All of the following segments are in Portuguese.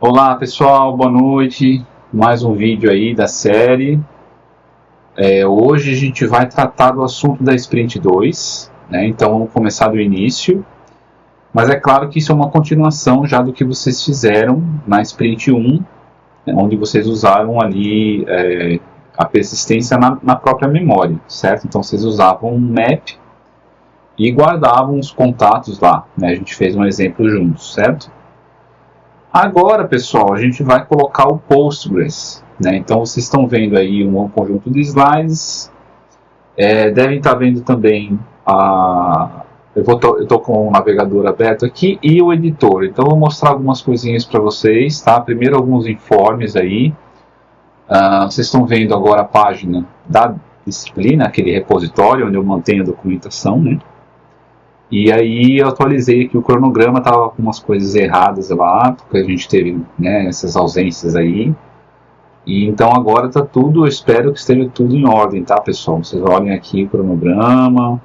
Olá pessoal, boa noite. Mais um vídeo aí da série. Hoje a gente vai tratar do assunto da Sprint 2, né? Então vamos começar do início. Mas é claro que isso é uma continuação já do que vocês fizeram na Sprint 1, né? Onde vocês usaram ali a persistência na própria memória, certo? Então vocês usavam um map e guardavam os contatos lá, né? A gente fez um exemplo juntos, certo? Agora, pessoal, a gente vai colocar o Postgres, né? Então, vocês estão vendo aí um conjunto de slides. Devem estar vendo também eu estou com o navegador aberto aqui e o editor. Então, eu vou mostrar algumas coisinhas para vocês, tá? Primeiro, alguns informes aí. Vocês estão vendo agora a página da disciplina, aquele repositório onde eu mantenho a documentação, né? E aí eu atualizei aqui o cronograma, estava com umas coisas erradas lá, porque a gente teve, né, essas ausências aí. E então agora está tudo, eu espero que esteja tudo em ordem, tá, pessoal? Vocês olhem aqui o cronograma,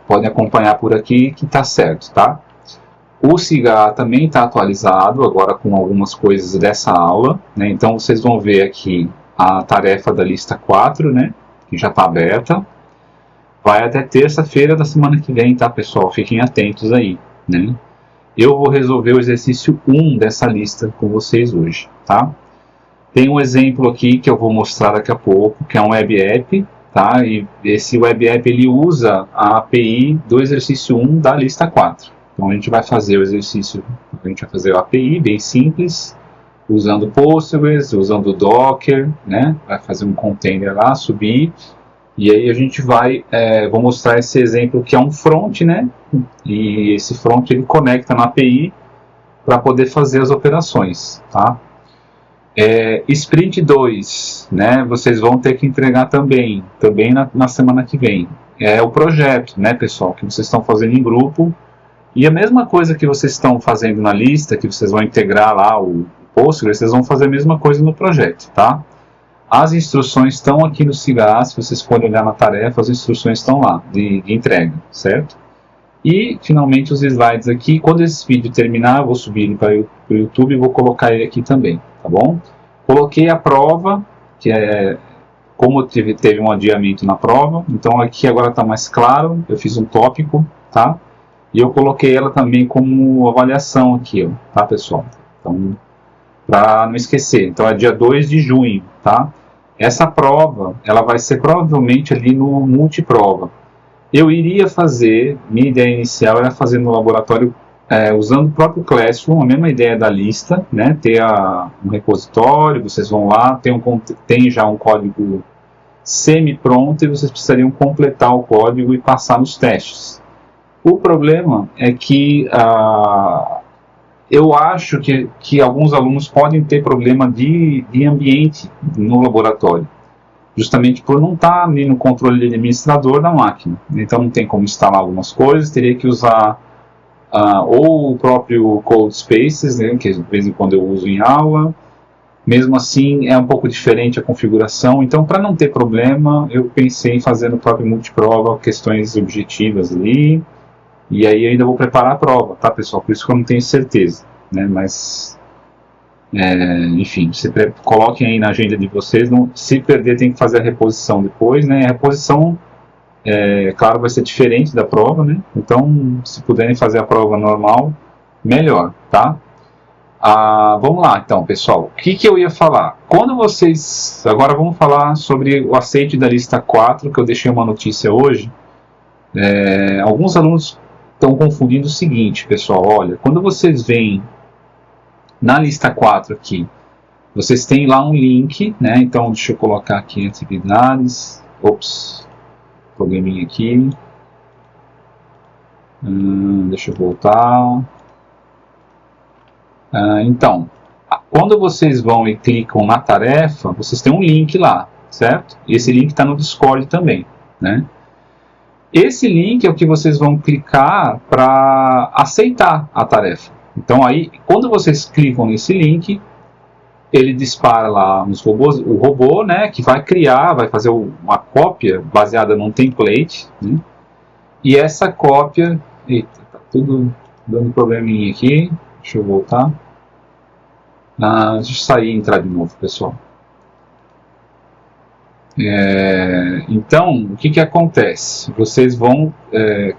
podem acompanhar por aqui que está certo, tá? O CIGA também está atualizado, agora com algumas coisas dessa aula, né? Então vocês vão ver aqui a tarefa da lista 4, né, que já está aberta. Vai até terça-feira da semana que vem, tá, pessoal? Fiquem atentos aí, né? Eu vou resolver o exercício 1 dessa lista com vocês hoje, tá? Tem um exemplo aqui que eu vou mostrar daqui a pouco, que é um web app, tá? E esse web app ele usa a API do exercício 1 da lista 4. Então a gente vai fazer o exercício, a gente vai fazer a API bem simples, usando Postgres, usando Docker, né? Vai fazer um container lá, subir. E aí a gente vou mostrar esse exemplo que é um front, né? E esse front ele conecta na API para poder fazer as operações, tá? Sprint 2, né? Vocês vão ter que entregar também na semana que vem. É o projeto, né, pessoal, que vocês estão fazendo em grupo. E a mesma coisa que vocês estão fazendo na lista, que vocês vão integrar lá o Postgres, vocês vão fazer a mesma coisa no projeto, tá? As instruções estão aqui no CIGA, se vocês forem olhar na tarefa, as instruções estão lá, de entrega, certo? E, finalmente, os slides aqui. Quando esse vídeo terminar, eu vou subir ele para o YouTube e vou colocar ele aqui também, tá bom? Coloquei a prova, que é como teve um adiamento na prova, então aqui agora está mais claro, eu fiz um tópico, tá? E eu coloquei ela também como avaliação aqui, ó, tá, pessoal? Então, para não esquecer, então é dia 2 de junho, tá? Essa prova, ela vai ser provavelmente ali no multiprova. Eu iria fazer, minha ideia inicial era fazer no laboratório usando o próprio Classroom, a mesma ideia da lista, né? Ter um repositório, vocês vão lá, tem já um código semi-pronto e vocês precisariam completar o código e passar nos testes. O problema é que eu acho que alguns alunos podem ter problema de ambiente no laboratório, justamente por não estar ali no controle de administrador da máquina. Então não tem como instalar algumas coisas, teria que usar ou o próprio CodeSpaces, né, que de vez em quando eu uso em aula. Mesmo assim é um pouco diferente a configuração, então para não ter problema eu pensei em fazer no próprio multiprova questões objetivas ali. E aí eu ainda vou preparar a prova, tá, pessoal? Por isso que eu não tenho certeza, né? Mas, enfim, coloquem aí na agenda de vocês. Se perder, tem que fazer a reposição depois, né? A reposição, claro, vai ser diferente da prova, né? Então, se puderem fazer a prova normal, melhor, tá? Vamos lá, então, pessoal. O que eu ia falar? Agora vamos falar sobre o aceite da lista 4, que eu deixei uma notícia hoje. Alguns alunos estão confundindo o seguinte, pessoal, olha, quando vocês veem na lista 4 aqui, vocês têm lá um link, né, então deixa eu colocar aqui atividades, probleminha aqui, deixa eu voltar, então, quando vocês vão e clicam na tarefa, vocês têm um link lá, certo? E esse link está no Discord também, né? Esse link é o que vocês vão clicar para aceitar a tarefa. Então aí, quando vocês clicam nesse link, ele dispara lá o robô, né, que vai fazer uma cópia baseada num template, né? E essa cópia, eita, tá tudo dando probleminha aqui, deixa eu voltar. Deixa eu sair e entrar de novo, pessoal. Então, o que acontece? Vocês vão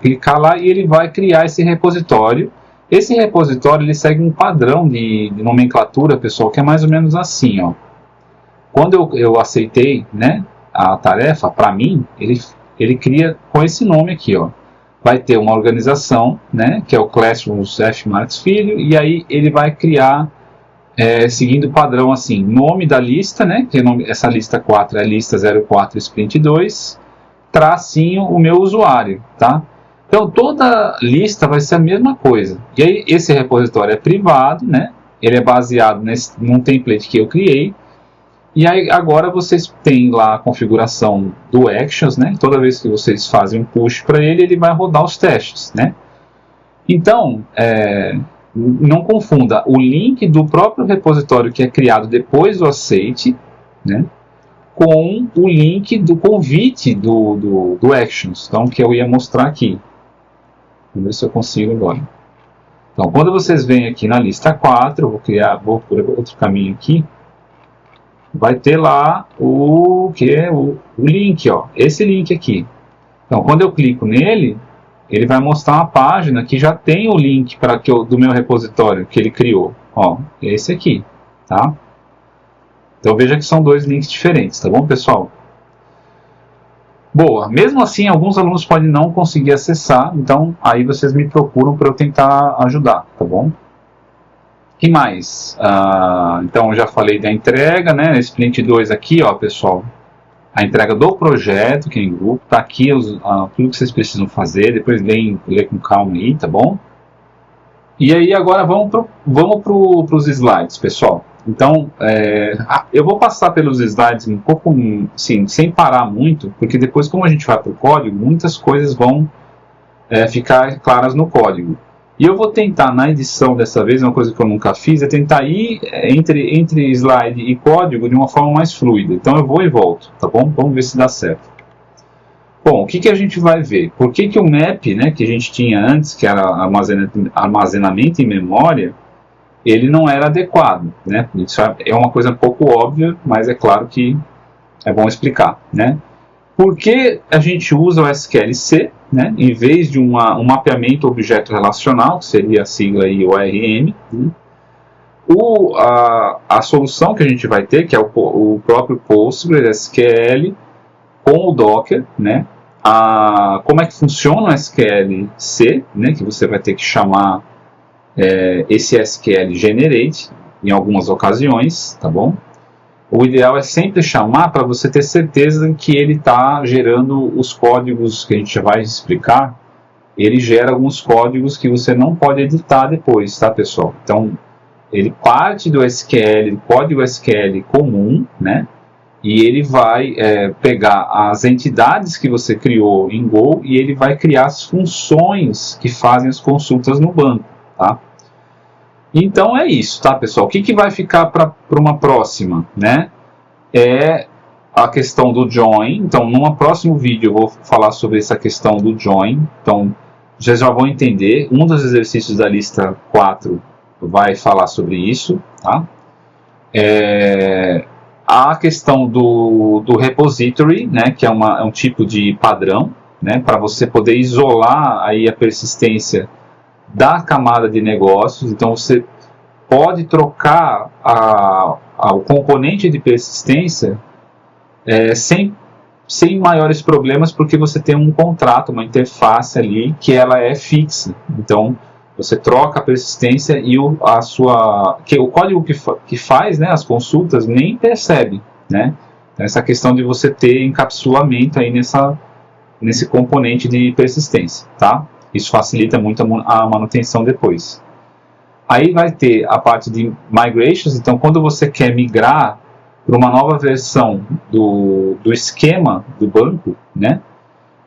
clicar lá e ele vai criar esse repositório. Esse repositório ele segue um padrão de nomenclatura, pessoal, que é mais ou menos assim, ó. Quando eu aceitei, né, a tarefa, para mim, ele cria com esse nome aqui, ó. Vai ter uma organização, né, que é o Classrooms F. Marques Filho, e aí ele vai criar, seguindo o padrão assim, nome da lista, né, que essa lista 4 é a lista 04 Sprint 2, tracinho o meu usuário, tá? Então toda lista vai ser a mesma coisa. E aí esse repositório é privado, né, ele é baseado num template que eu criei. E aí agora vocês têm lá a configuração do Actions, né? Toda vez que vocês fazem um push para ele, ele vai rodar os testes, né? Então, não confunda o link do próprio repositório que é criado depois do aceite, né? Com o link do convite do Actions, então, que eu ia mostrar aqui. Vamos ver se eu consigo agora. Então, quando vocês vêm aqui na lista 4, vou por outro caminho aqui, vai ter lá o link, ó, esse link aqui. Então, quando eu clico nele, ele vai mostrar uma página que já tem o link do meu repositório que ele criou. Ó, esse aqui, tá? Então veja que são dois links diferentes, tá bom, pessoal? Boa, mesmo assim, alguns alunos podem não conseguir acessar, então aí vocês me procuram para eu tentar ajudar, tá bom? O que mais? Então eu já falei da entrega, né? Sprint 2 aqui, ó, pessoal. A entrega do projeto, que é em grupo, tá aqui tudo que vocês precisam fazer, depois lê com calma aí, tá bom? E aí agora vamos para os slides, pessoal. Então, eu vou passar pelos slides um pouco, assim, sem parar muito, porque depois, como a gente vai para o código, muitas coisas vão ficar claras no código. E eu vou tentar, na edição dessa vez, uma coisa que eu nunca fiz, é tentar ir entre slide e código de uma forma mais fluida. Então eu vou e volto, tá bom? Vamos ver se dá certo. Bom, o que a gente vai ver? Por que o map, né, que a gente tinha antes, que era armazenamento em memória, ele não era adequado, né? Isso é uma coisa um pouco óbvia, mas é claro que é bom explicar, né? Por que a gente usa o SQLC, né, em vez de um mapeamento objeto relacional, que seria a sigla aí, ORM? Né? A solução que a gente vai ter, que é o próprio PostgreSQL com o Docker, né? Como é que funciona o SQLC, né, que você vai ter que chamar esse SQL generate em algumas ocasiões, tá bom? O ideal é sempre chamar para você ter certeza que ele está gerando os códigos que a gente já vai explicar. Ele gera alguns códigos que você não pode editar depois, tá, pessoal? Então, ele parte do SQL, código SQL comum, né? E ele vai pegar as entidades que você criou em Go e ele vai criar as funções que fazem as consultas no banco, tá? Então é isso, tá, pessoal? O que vai ficar para uma próxima, né? É a questão do join. Então, num próximo vídeo eu vou falar sobre essa questão do join. Então, vocês já vão entender. Um dos exercícios da lista 4 vai falar sobre isso, tá? A questão do repository, né, que é um tipo de padrão, né, para você poder isolar aí a persistência da camada de negócios. Então você pode trocar o componente de persistência sem maiores problemas, porque você tem um contrato, uma interface ali que ela é fixa. Então você troca a persistência e o código que faz, né, as consultas nem percebe, né? Então, essa questão de você ter encapsulamento aí nesse componente de persistência, tá? Isso facilita muito a manutenção depois. Aí vai ter a parte de migrations. Então, quando você quer migrar para uma nova versão do esquema do banco, né?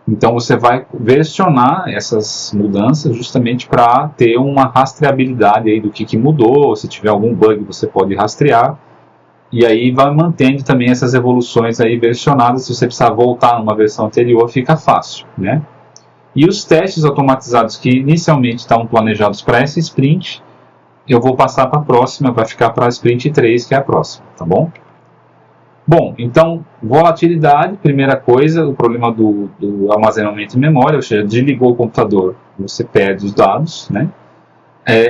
Então, você vai versionar essas mudanças justamente para ter uma rastreabilidade aí do que mudou. Se tiver algum bug, você pode rastrear. E aí vai mantendo também essas evoluções aí versionadas. Se você precisar voltar numa versão anterior, fica fácil, né? E os testes automatizados que inicialmente estavam planejados para essa sprint, eu vou passar para a próxima, vai ficar para a sprint 3, que é a próxima, tá bom? Bom, então, volatilidade, primeira coisa, o problema do armazenamento em memória, ou seja, desligou o computador, você perde os dados, né?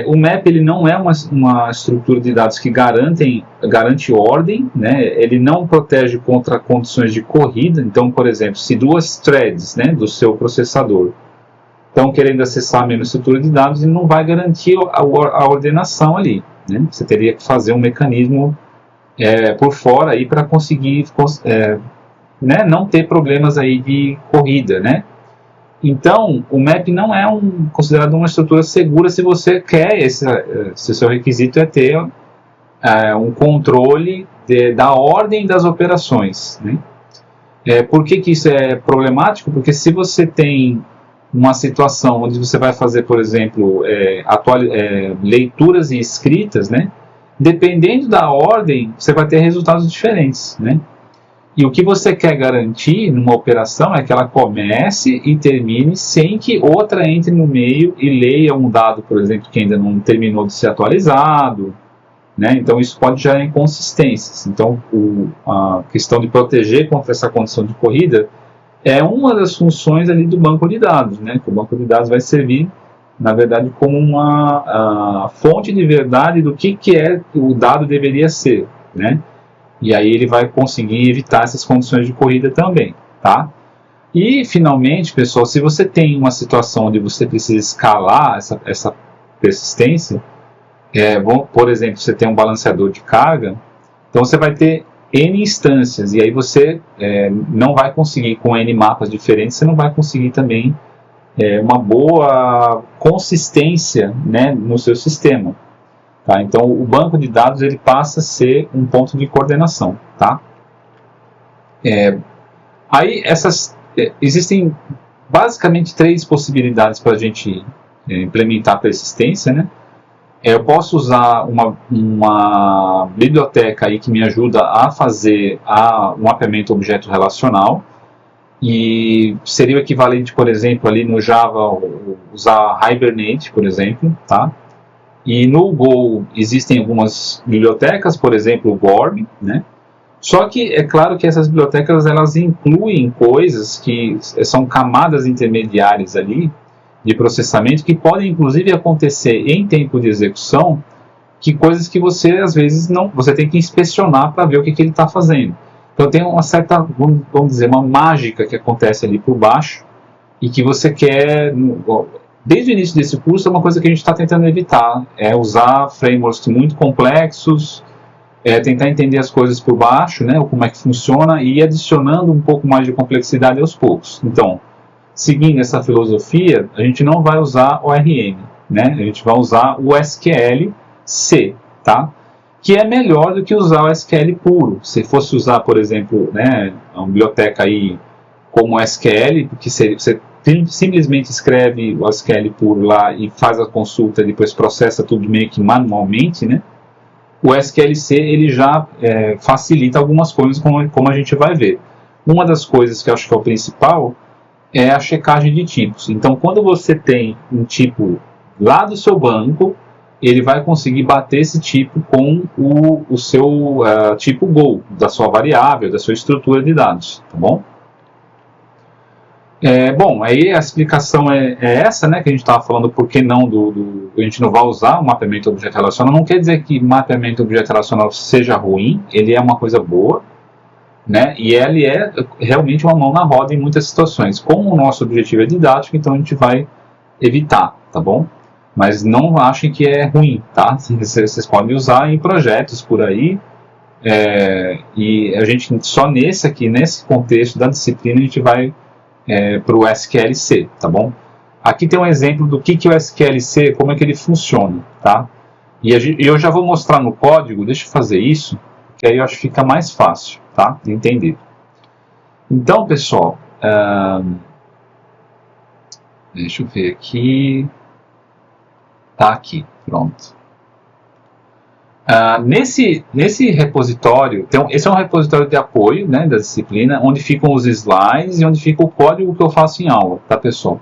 O map ele não é uma estrutura de dados que garante ordem, né? Ele não protege contra condições de corrida. Então, por exemplo, se duas threads, né, do seu processador estão querendo acessar a mesma estrutura de dados, ele não vai garantir a ordenação ali, né? Você teria que fazer um mecanismo por fora aí para conseguir né, não ter problemas aí de corrida, né? Então, o map não é considerado uma estrutura segura se você quer, se o seu requisito é ter um controle da ordem das operações, né? Por que isso é problemático? Porque se você tem uma situação onde você vai fazer, por exemplo, leituras e escritas, né? Dependendo da ordem, você vai ter resultados diferentes, né? E o que você quer garantir numa operação é que ela comece e termine sem que outra entre no meio e leia um dado, por exemplo, que ainda não terminou de ser atualizado, né? Então isso pode gerar inconsistências. Então a questão de proteger contra essa condição de corrida é uma das funções ali do banco de dados, né? Que o banco de dados vai servir, na verdade, como uma fonte de verdade do que o dado deveria ser, né? E aí ele vai conseguir evitar essas condições de corrida também, tá? E, finalmente, pessoal, se você tem uma situação onde você precisa escalar essa persistência, por exemplo, você tem um balanceador de carga, então você vai ter N instâncias, e aí você não vai conseguir, com N mapas diferentes, você não vai conseguir também uma boa consistência, né, no seu sistema. Tá? Então, o banco de dados ele passa a ser um ponto de coordenação. Tá? Aí, existem basicamente 3 possibilidades para a gente implementar a persistência. Né? Eu posso usar uma biblioteca aí que me ajuda a fazer um mapeamento objeto relacional. E seria o equivalente, por exemplo, ali no Java, usar Hibernate, por exemplo, tá? E no Go existem algumas bibliotecas, por exemplo, o Gorm, né? Só que é claro que essas bibliotecas elas incluem coisas que são camadas intermediárias ali de processamento que podem inclusive acontecer em tempo de execução, que coisas que você às vezes você tem que inspecionar para ver o que ele está fazendo. Então tem uma certa, vamos dizer, uma mágica que acontece ali por baixo e que você quer, desde o início desse curso, é uma coisa que a gente está tentando evitar, é usar frameworks muito complexos, tentar entender as coisas por baixo, né, como é que funciona e ir adicionando um pouco mais de complexidade aos poucos. Então, seguindo essa filosofia, a gente não vai usar ORM, né, a gente vai usar o SQL-C, tá? Que é melhor do que usar o SQL puro. Se fosse usar, por exemplo, né, uma biblioteca aí como SQL, porque você simplesmente escreve o SQL puro lá e faz a consulta e depois processa tudo meio que manualmente, né? O SQL-C ele já facilita algumas coisas, como a gente vai ver. Uma das coisas que eu acho que é o principal é a checagem de tipos. Então, quando você tem um tipo lá do seu banco, ele vai conseguir bater esse tipo com o seu tipo Go, da sua variável, da sua estrutura de dados, tá bom? Bom, aí a explicação é essa, né, que a gente estava falando, por que não a gente não vai usar o mapeamento objeto relacional. Não quer dizer que mapeamento objeto relacional seja ruim, ele é uma coisa boa, né, e ele é realmente uma mão na roda em muitas situações. Como o nosso objetivo é didático, então a gente vai evitar, tá bom? Mas não achem que é ruim, tá? Vocês podem usar em projetos por aí, e a gente só nesse contexto da disciplina a gente vai para o SQL-C, tá bom? Aqui tem um exemplo do que é o SQL-C, como é que ele funciona, tá? E eu já vou mostrar no código, deixa eu fazer isso, que aí eu acho que fica mais fácil, tá? De entender. Então, pessoal, deixa eu ver aqui. Tá aqui, pronto. Nesse repositório, então, esse é um repositório de apoio, né, da disciplina, onde ficam os slides e onde fica o código que eu faço em aula, tá, pessoal?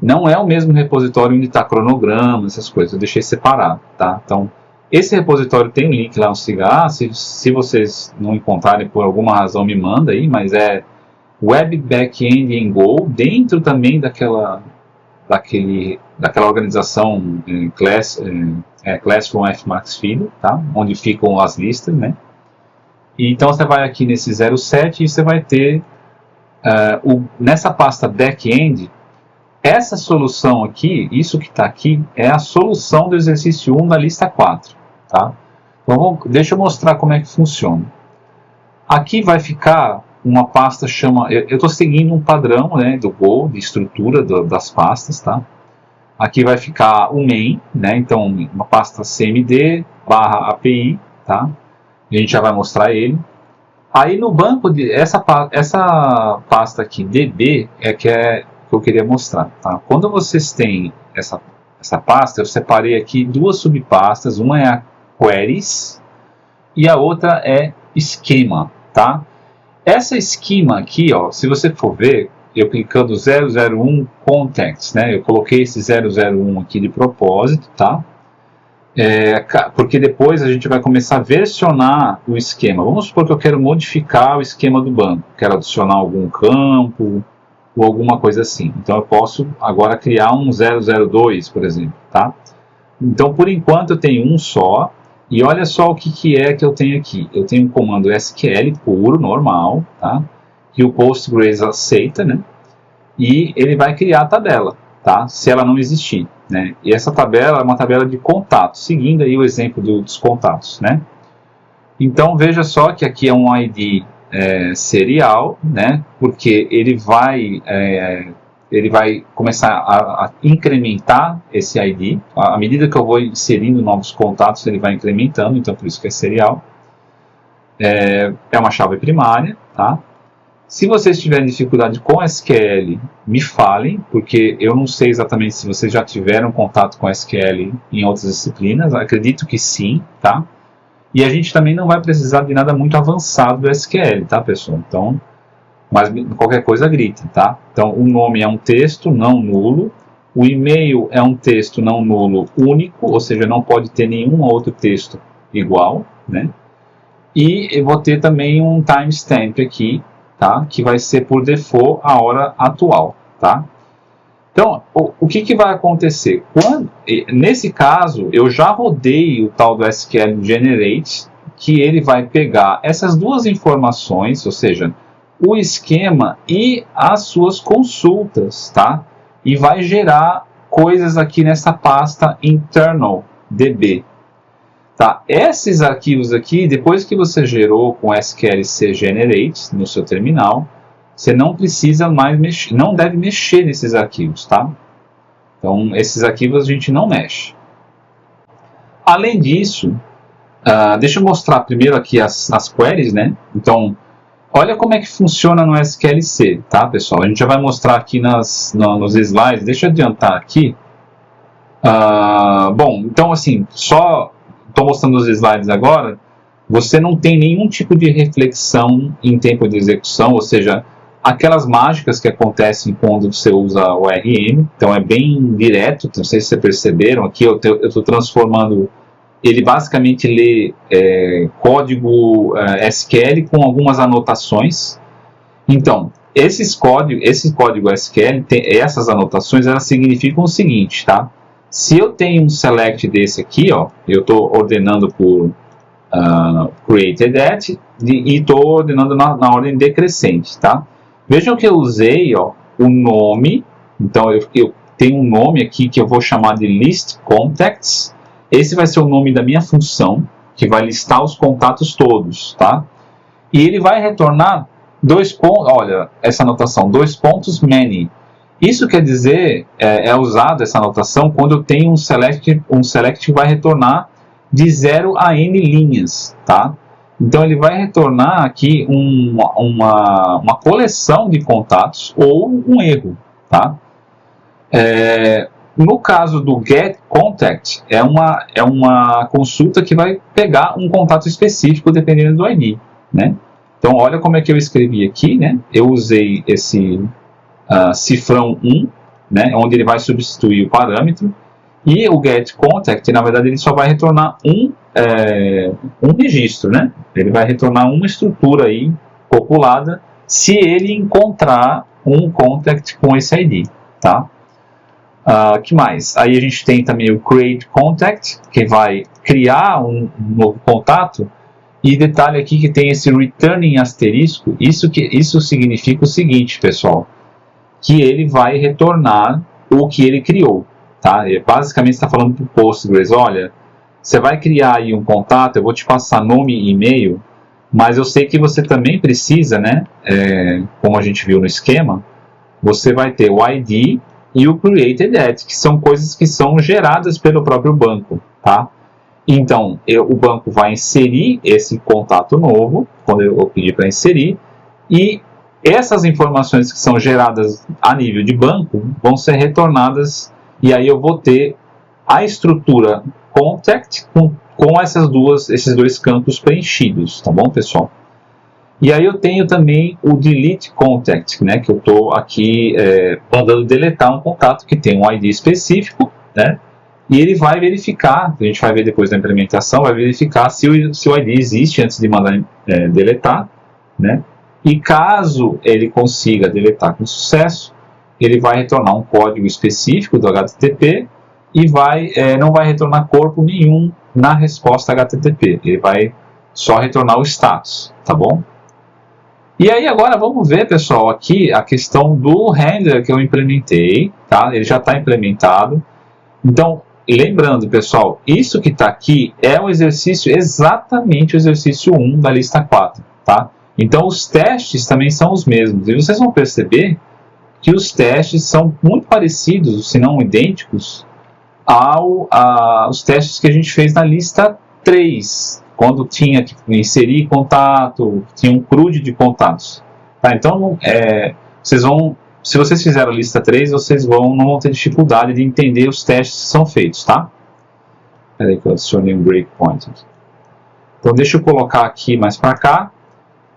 não é o mesmo repositório onde está cronograma, essas coisas, eu deixei separado, tá? Então, esse repositório tem um link lá no SIGA, se vocês não encontrarem por alguma razão me manda aí, mas é Web Backend em Go, dentro também daquela organização Classroom F. Marx Filho, tá? Onde ficam as listas, né? E então você vai aqui nesse 07 e você vai ter nessa pasta Backend, essa solução aqui, isso que está aqui, é a solução do exercício 1 da lista 4, tá? Então, deixa eu mostrar como é que funciona. Aqui vai ficar uma pasta eu estou seguindo um padrão, né, do Go, de estrutura das pastas, tá? Aqui vai ficar o main, né, então uma pasta cmd / API, tá? A gente já vai mostrar ele. Aí no banco, essa pasta aqui, db, que eu queria mostrar, tá? Quando vocês têm essa pasta, eu separei aqui duas subpastas, uma é a queries e a outra é schema, tá? Essa schema aqui, ó, se você for ver, eu clicando 001 contacts, né? Eu coloquei esse 001 aqui de propósito, tá? Porque depois a gente vai começar a versionar o esquema. Vamos supor que eu quero modificar o esquema do banco, quero adicionar algum campo ou alguma coisa assim. Então eu posso agora criar um 002, por exemplo, tá? Então por enquanto eu tenho um só. E olha só o que é que eu tenho aqui. Eu tenho um comando SQL puro, normal, tá? Que o Postgres aceita, né? E ele vai criar a tabela, tá? Se ela não existir, né? E essa tabela é uma tabela de contatos, seguindo aí o exemplo dos contatos, né? Então veja só que aqui é um ID serial, né? Porque ele vai começar a incrementar esse ID. À medida que eu vou inserindo novos contatos, ele vai incrementando, então por isso que é serial. É uma chave primária, tá? Se vocês tiverem dificuldade com SQL, me falem, porque eu não sei exatamente se vocês já tiveram contato com SQL em outras disciplinas, acredito que sim, tá? E a gente também não vai precisar de nada muito avançado do SQL, tá, pessoal? Então, mas qualquer coisa grita, tá? Então, o nome é um texto não nulo, o e-mail é um texto não nulo único, ou seja, não pode ter nenhum outro texto igual, né? E eu vou ter também um timestamp aqui, tá? Que vai ser por default a hora atual, tá? Então, o que vai acontecer? Nesse caso, eu já rodei o tal do SQL Generate, que ele vai pegar essas duas informações, ou seja, o esquema e as suas consultas, tá? E vai gerar coisas aqui nessa pasta internal db, tá? Esses arquivos aqui, depois que você gerou com SQL Generate no seu terminal, você não precisa mais mexer, não deve mexer nesses arquivos, tá? Então, esses arquivos a gente não mexe. Além disso, deixa eu mostrar primeiro aqui as queries, né? Então, olha como é que funciona no SQLC, tá, pessoal? A gente já vai mostrar aqui nos slides. Deixa eu adiantar aqui. Bom, então assim, só estou mostrando os slides agora. Você não tem nenhum tipo de reflexão em tempo de execução, ou seja, aquelas mágicas que acontecem quando você usa o ORM. Então é bem direto, não sei se vocês perceberam. Aqui eu estou transformando... Ele basicamente lê código SQL com algumas anotações. Então, esse código SQL, essas anotações, elas significam o seguinte, tá? Se eu tenho um select desse aqui, ó, eu estou ordenando por created at e estou ordenando na ordem decrescente, tá? Vejam que eu usei, ó, o nome. Então, eu tenho um nome aqui que eu vou chamar de list contacts. Esse vai ser o nome da minha função, que vai listar os contatos todos, tá? E ele vai retornar olha, essa anotação, many. Isso quer dizer, é usado essa anotação quando eu tenho um select que vai retornar de 0 a n linhas, tá? Então ele vai retornar aqui uma coleção de contatos ou um erro, tá? No caso do getContact, é uma consulta que vai pegar um contato específico dependendo do ID, né? Então, olha como é que eu escrevi aqui, né? Eu usei esse cifrão 1, né, onde ele vai substituir o parâmetro, e o getContact, na verdade, ele só vai retornar um registro, né? Ele vai retornar uma estrutura aí populada se ele encontrar um contact com esse ID, tá? Que mais? Aí a gente tem também o createContact, que vai criar um novo contato. E detalhe aqui que tem esse returning asterisco. Isso significa o seguinte, pessoal, que ele vai retornar o que ele criou, tá? Basicamente está falando para o Postgres, olha, você vai criar aí um contato, eu vou te passar nome e e-mail, mas eu sei que você também precisa, né, como a gente viu no esquema, você vai ter o ID e o created@, que são coisas que são geradas pelo próprio banco, tá? Então, o banco vai inserir esse contato novo, quando eu pedir para inserir, e essas informações que são geradas a nível de banco vão ser retornadas, e aí eu vou ter a estrutura contact com esses dois campos preenchidos, tá bom, pessoal? E aí eu tenho também o delete contact, né, que eu estou aqui mandando deletar um contato que tem um ID específico, né, e ele vai verificar, a gente vai ver depois da implementação, vai verificar se o ID existe antes de mandar deletar, né, e caso ele consiga deletar com sucesso, ele vai retornar um código específico do HTTP e não vai retornar corpo nenhum na resposta HTTP. Ele vai só retornar o status, tá bom? E aí agora vamos ver, pessoal, aqui a questão do handler que eu implementei, tá? Ele já está implementado. Então, lembrando, pessoal, isso que está aqui é o exercício, exatamente o exercício 1 da lista 4, tá? Então, os testes também são os mesmos. E vocês vão perceber que os testes são muito parecidos, se não idênticos, aos testes que a gente fez na lista 3, quando tinha que inserir contato, tinha um CRUD de contatos. Tá? Então, se vocês fizeram a lista 3, vocês não vão ter dificuldade de entender os testes que são feitos, tá? Espera aí que eu adicionei um breakpoint aqui. Então, deixa eu colocar aqui mais para cá.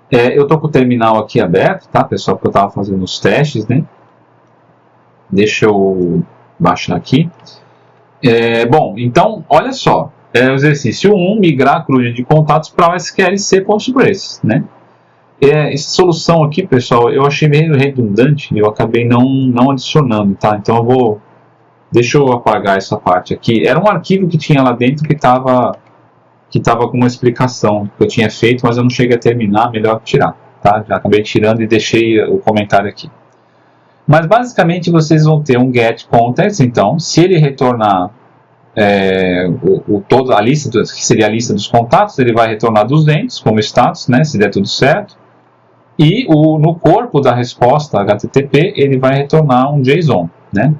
Eu estou com o terminal aqui aberto, tá, pessoal? Porque eu estava fazendo os testes, né? Deixa eu baixar aqui. Bom, então, olha só. O exercício 1, migrar CRUD de contatos para o SQL C Postgres, né? Essa solução aqui, pessoal, eu achei meio redundante, eu acabei não adicionando, tá? Então deixa eu apagar essa parte aqui. Era um arquivo que tinha lá dentro que estava com uma explicação que eu tinha feito, mas eu não cheguei a terminar, melhor tirar, tá? Já acabei tirando e deixei o comentário aqui. Mas basicamente vocês vão ter um getContact, então, se ele retornar toda a lista, que seria a lista dos contatos, ele vai retornar 200 como status, né, se der tudo certo. E no corpo da resposta HTTP, ele vai retornar um JSON, né?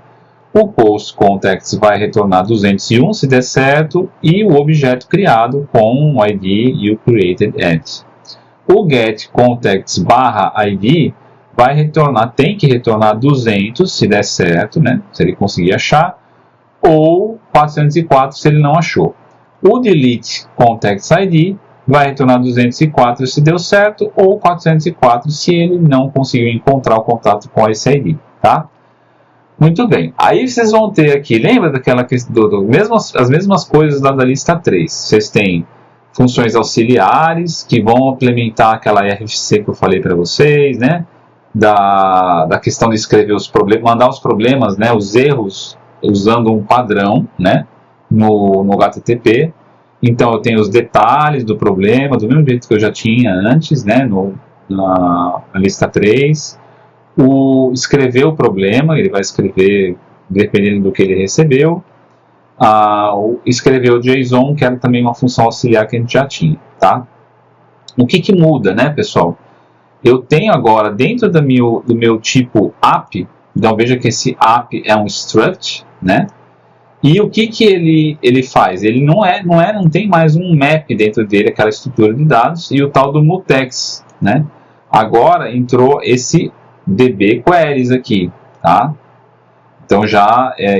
O postContact vai retornar 201 se der certo, e o objeto criado com o ID e o created@. O getContact /ID tem que retornar 200 se der certo, né? Se ele conseguir achar, ou 404 se ele não achou. O deleteContactID vai retornar 204 se deu certo, ou 404 se ele não conseguiu encontrar o contato com esse ID, tá? Muito bem. Aí vocês vão ter aqui, lembra daquela questão, as mesmas coisas da lista 3. Vocês têm funções auxiliares que vão implementar aquela RFC que eu falei para vocês, né? Da questão de escrever os problemas, mandar os problemas, né? Os erros usando um padrão, né? No HTTP. Então eu tenho os detalhes do problema, do mesmo jeito que eu já tinha antes, né? Na lista 3. Escrever o problema, ele vai escrever dependendo do que ele recebeu. Escrever o JSON, que era também uma função auxiliar que a gente já tinha, tá? O que muda, né, pessoal? Eu tenho agora, dentro do meu tipo app, então veja que esse app é um struct, né? E o que ele faz? Ele não tem mais um map dentro dele, aquela estrutura de dados, e o tal do mutex, né? Agora entrou esse DB queries aqui, tá? Então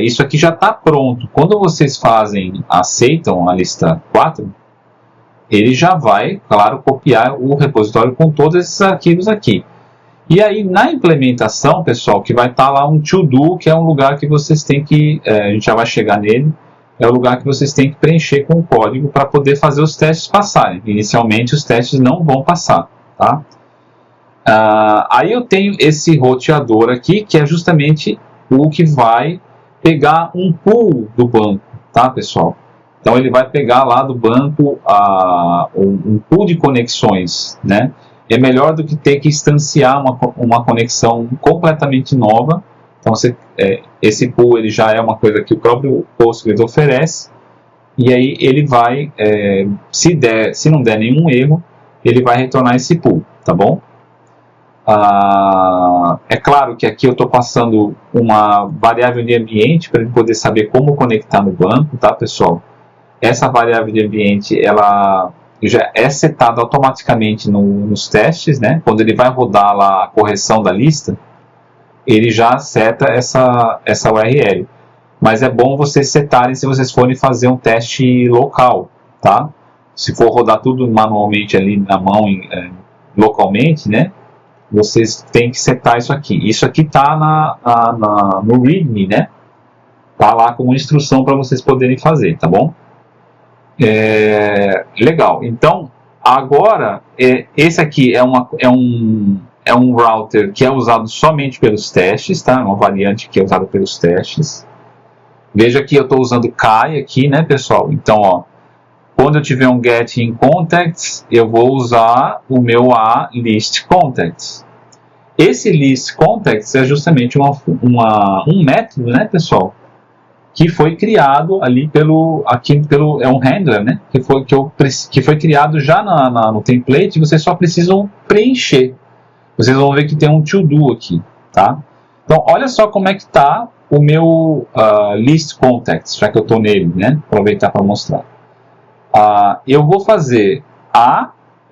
isso aqui já está pronto. Quando vocês aceitam a lista 4, ele já vai, claro, copiar o repositório com todos esses arquivos aqui. E aí, na implementação, pessoal, que vai estar lá um to-do, que é um lugar que vocês têm que, a gente já vai chegar nele, é o lugar que vocês têm que preencher com o código para poder fazer os testes passarem. Inicialmente, os testes não vão passar, tá? Aí eu tenho esse roteador aqui, que é justamente o que vai pegar um pool do banco, tá, pessoal? Então ele vai pegar lá do banco um pool de conexões, né? É melhor do que ter que instanciar uma conexão completamente nova. Então esse pool ele já é uma coisa que o próprio Postgres oferece, e aí ele vai, se não der nenhum erro, ele vai retornar esse pool, tá bom? É claro que aqui eu estou passando uma variável de ambiente para ele poder saber como conectar no banco, tá, pessoal? Essa variável de ambiente ela já é setada automaticamente nos testes, né? Quando ele vai rodar lá a correção da lista, ele já seta essa URL. Mas é bom vocês setarem se vocês forem fazer um teste local, tá? Se for rodar tudo manualmente ali na mão, localmente, né? Vocês têm que setar isso aqui. Isso aqui está no README, né? Tá lá como instrução para vocês poderem fazer, tá bom? Legal. Então, agora, esse aqui é um router que é usado somente pelos testes, tá? Uma variante que é usada pelos testes. Veja que eu estou usando CAI aqui, né, pessoal? Então, ó, quando eu tiver um get in contacts, eu vou usar o meu list contacts. Esse list contacts é justamente um método, né, pessoal, que foi criado ali é um handler, né, que foi criado já no template, e vocês só precisam preencher. Vocês vão ver que tem um to-do aqui, tá? Então, olha só como é que está o meu list contacts, já que eu estou nele, né? Aproveitar para mostrar. Eu vou fazer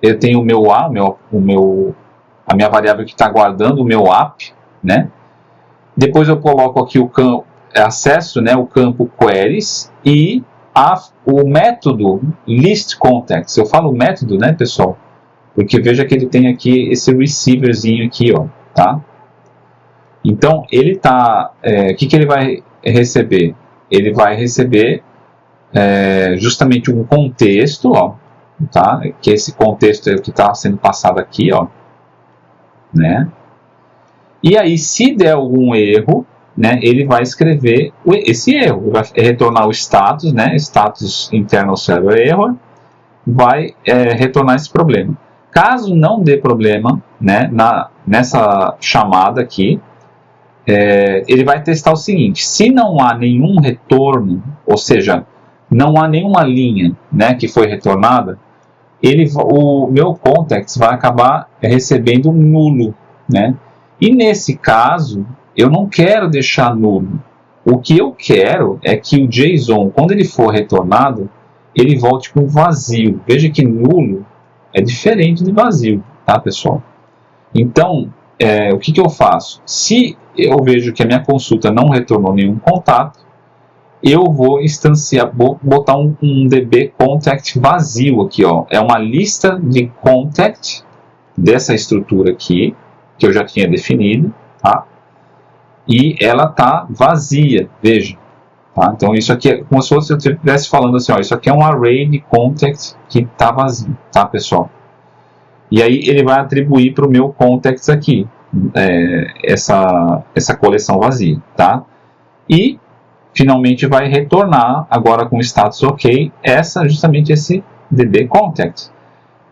eu tenho o meu a minha variável que está guardando o meu app, né? Depois eu coloco aqui o campo acesso, né? O campo queries e o método list contacts. Eu falo método, né, pessoal? Porque veja que ele tem aqui esse receiverzinho aqui, ó, tá? Então, ele tá... o que ele vai receber? Ele vai receber justamente um contexto, ó, tá? Que esse contexto é o que está sendo passado aqui, ó, né? E aí, se der algum erro, né, ele vai escrever esse erro, vai retornar o status, né? Status internal server error, vai retornar esse problema. Caso não dê problema, né, nessa chamada aqui, ele vai testar o seguinte: se não há nenhum retorno, ou seja, não há nenhuma linha, né, que foi retornada, o meu contacts vai acabar recebendo nulo, né? E nesse caso, eu não quero deixar nulo. O que eu quero é que o JSON, quando ele for retornado, ele volte com vazio. Veja que nulo é diferente de vazio, tá, pessoal? Então, o que eu faço? Se eu vejo que a minha consulta não retornou nenhum contato, eu vou botar um DB contact vazio aqui, ó. É uma lista de contact dessa estrutura aqui, que eu já tinha definido, tá? E ela tá vazia, veja. Tá? Então isso aqui é como se eu estivesse falando assim, ó, isso aqui é um array de contacts que está vazio, tá, pessoal? E aí ele vai atribuir para o meu contacts aqui, essa coleção vazia, tá? E finalmente vai retornar, agora com status ok, justamente esse DB contact.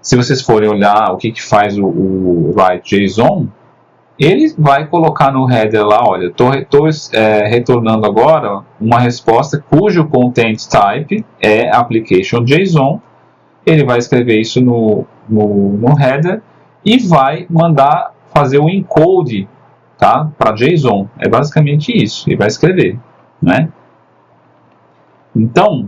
Se vocês forem olhar o que faz o write.json, ele vai colocar no header lá, olha, estou retornando agora uma resposta cujo content type é application.json. Ele vai escrever isso no header e vai mandar fazer o encode, tá, para JSON. É basicamente isso, ele vai escrever, né? Então,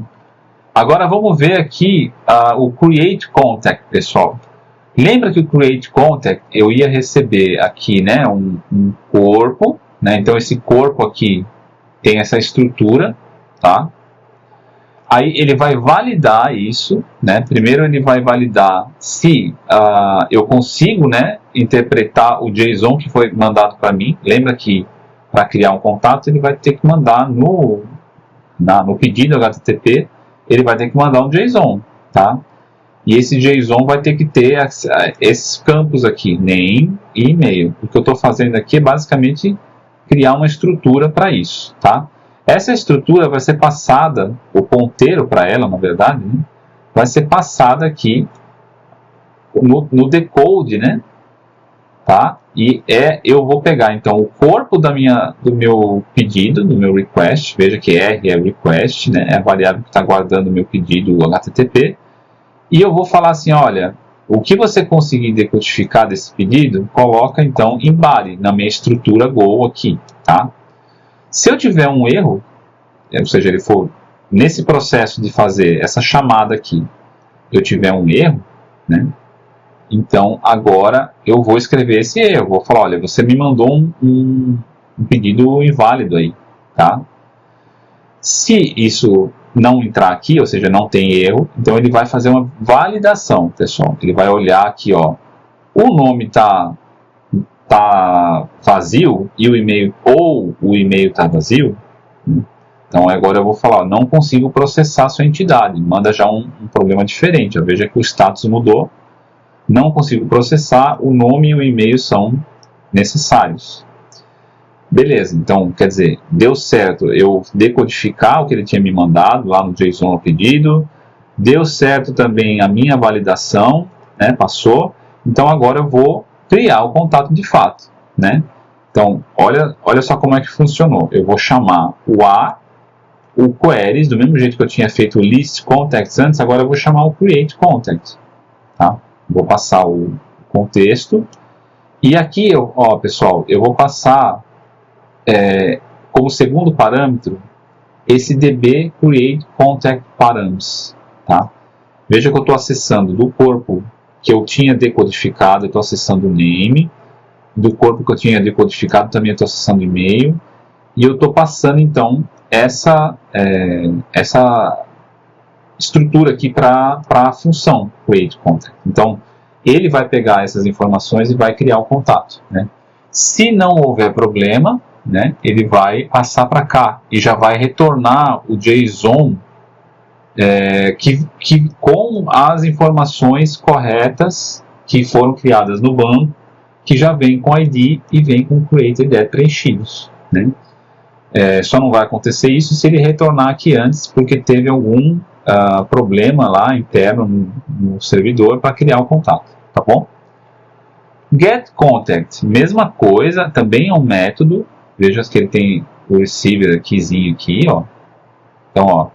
agora vamos ver aqui o create contact, pessoal. Lembra que o create contact eu ia receber aqui, né, um corpo, né? Então esse corpo aqui tem essa estrutura, tá? Aí ele vai validar isso, né? Primeiro ele vai validar se eu consigo, né, interpretar o JSON que foi mandado para mim. Lembra que para criar um contato ele vai ter que mandar no pedido HTTP, ele vai ter que mandar um JSON, tá? E esse JSON vai ter que ter esses campos aqui, name e e-mail. O que eu estou fazendo aqui é basicamente criar uma estrutura para isso, tá? Essa estrutura vai ser passada, o ponteiro para ela, na verdade, né, vai ser passada aqui no decode, né? Tá? E eu vou pegar então o corpo do meu pedido, do meu request. Veja que R é request, né? É a variável que está guardando o meu pedido HTTP. E eu vou falar assim, olha, o que você conseguir decodificar desse pedido, coloca então em body, na minha estrutura Go aqui, tá? Se eu tiver um erro, ou seja, ele for nesse processo de fazer essa chamada aqui, eu tiver um erro, né? Então agora eu vou escrever esse erro, vou falar, olha, você me mandou um pedido inválido aí, tá? Se isso não entrar aqui, ou seja, não tem erro, então ele vai fazer uma validação, pessoal. Ele vai olhar aqui, ó, o nome tá vazio e o e-mail tá vazio. Então agora eu vou falar, ó, não consigo processar sua entidade, manda já um problema diferente. Ó, veja que o status mudou, não consigo processar, o nome e o e-mail são necessários. Beleza, então, quer dizer, deu certo eu decodificar o que ele tinha me mandado lá no JSON no pedido, deu certo também a minha validação, né, passou, então agora eu vou criar o contato de fato, né? Então, olha só como é que funcionou. Eu vou chamar o queries, do mesmo jeito que eu tinha feito o list contacts antes, agora eu vou chamar o create contact, tá? Vou passar o contexto, e aqui, ó, pessoal, eu vou passar como segundo parâmetro esse db create contact params, tá? Veja que eu estou acessando do corpo que eu tinha decodificado, eu estou acessando o name, do corpo que eu tinha decodificado também estou acessando e-mail, e eu estou passando então essa estrutura aqui para a função create contact. Então ele vai pegar essas informações e vai criar o contato, né? Se não houver problema, né, ele vai passar para cá e já vai retornar o JSON com as informações corretas que foram criadas no banco, que já vem com ID e vem com created at preenchidos, né? Só não vai acontecer isso se ele retornar aqui antes, porque teve algum problema lá interno no servidor para criar o contato, tá bom? Get contact, mesma coisa, também é um método. Veja que ele tem o receiver keyzinho aqui, ó. Então, ó,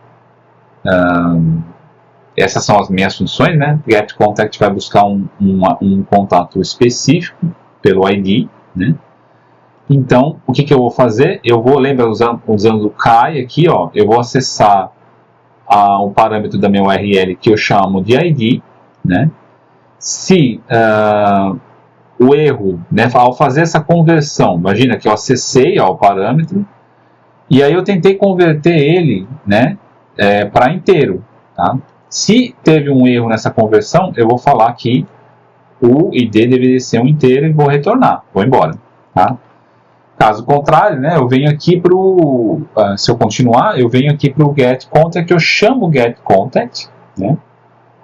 essas são as minhas funções, né? Get contact vai buscar um contato específico pelo ID, né? Então, o que eu vou fazer? Eu vou, lembra, usando o KAI aqui, ó, eu vou acessar o parâmetro da minha URL que eu chamo de ID, né? Se o erro, né, ao fazer essa conversão, imagina que eu acessei o parâmetro e aí eu tentei converter ele, né, para inteiro, tá? Se teve um erro nessa conversão, eu vou falar que o ID deveria ser um inteiro e vou retornar, vou embora, tá? Caso contrário, né, eu venho aqui para o, se eu continuar, eu venho aqui para o get contact, eu chamo o get contact, né,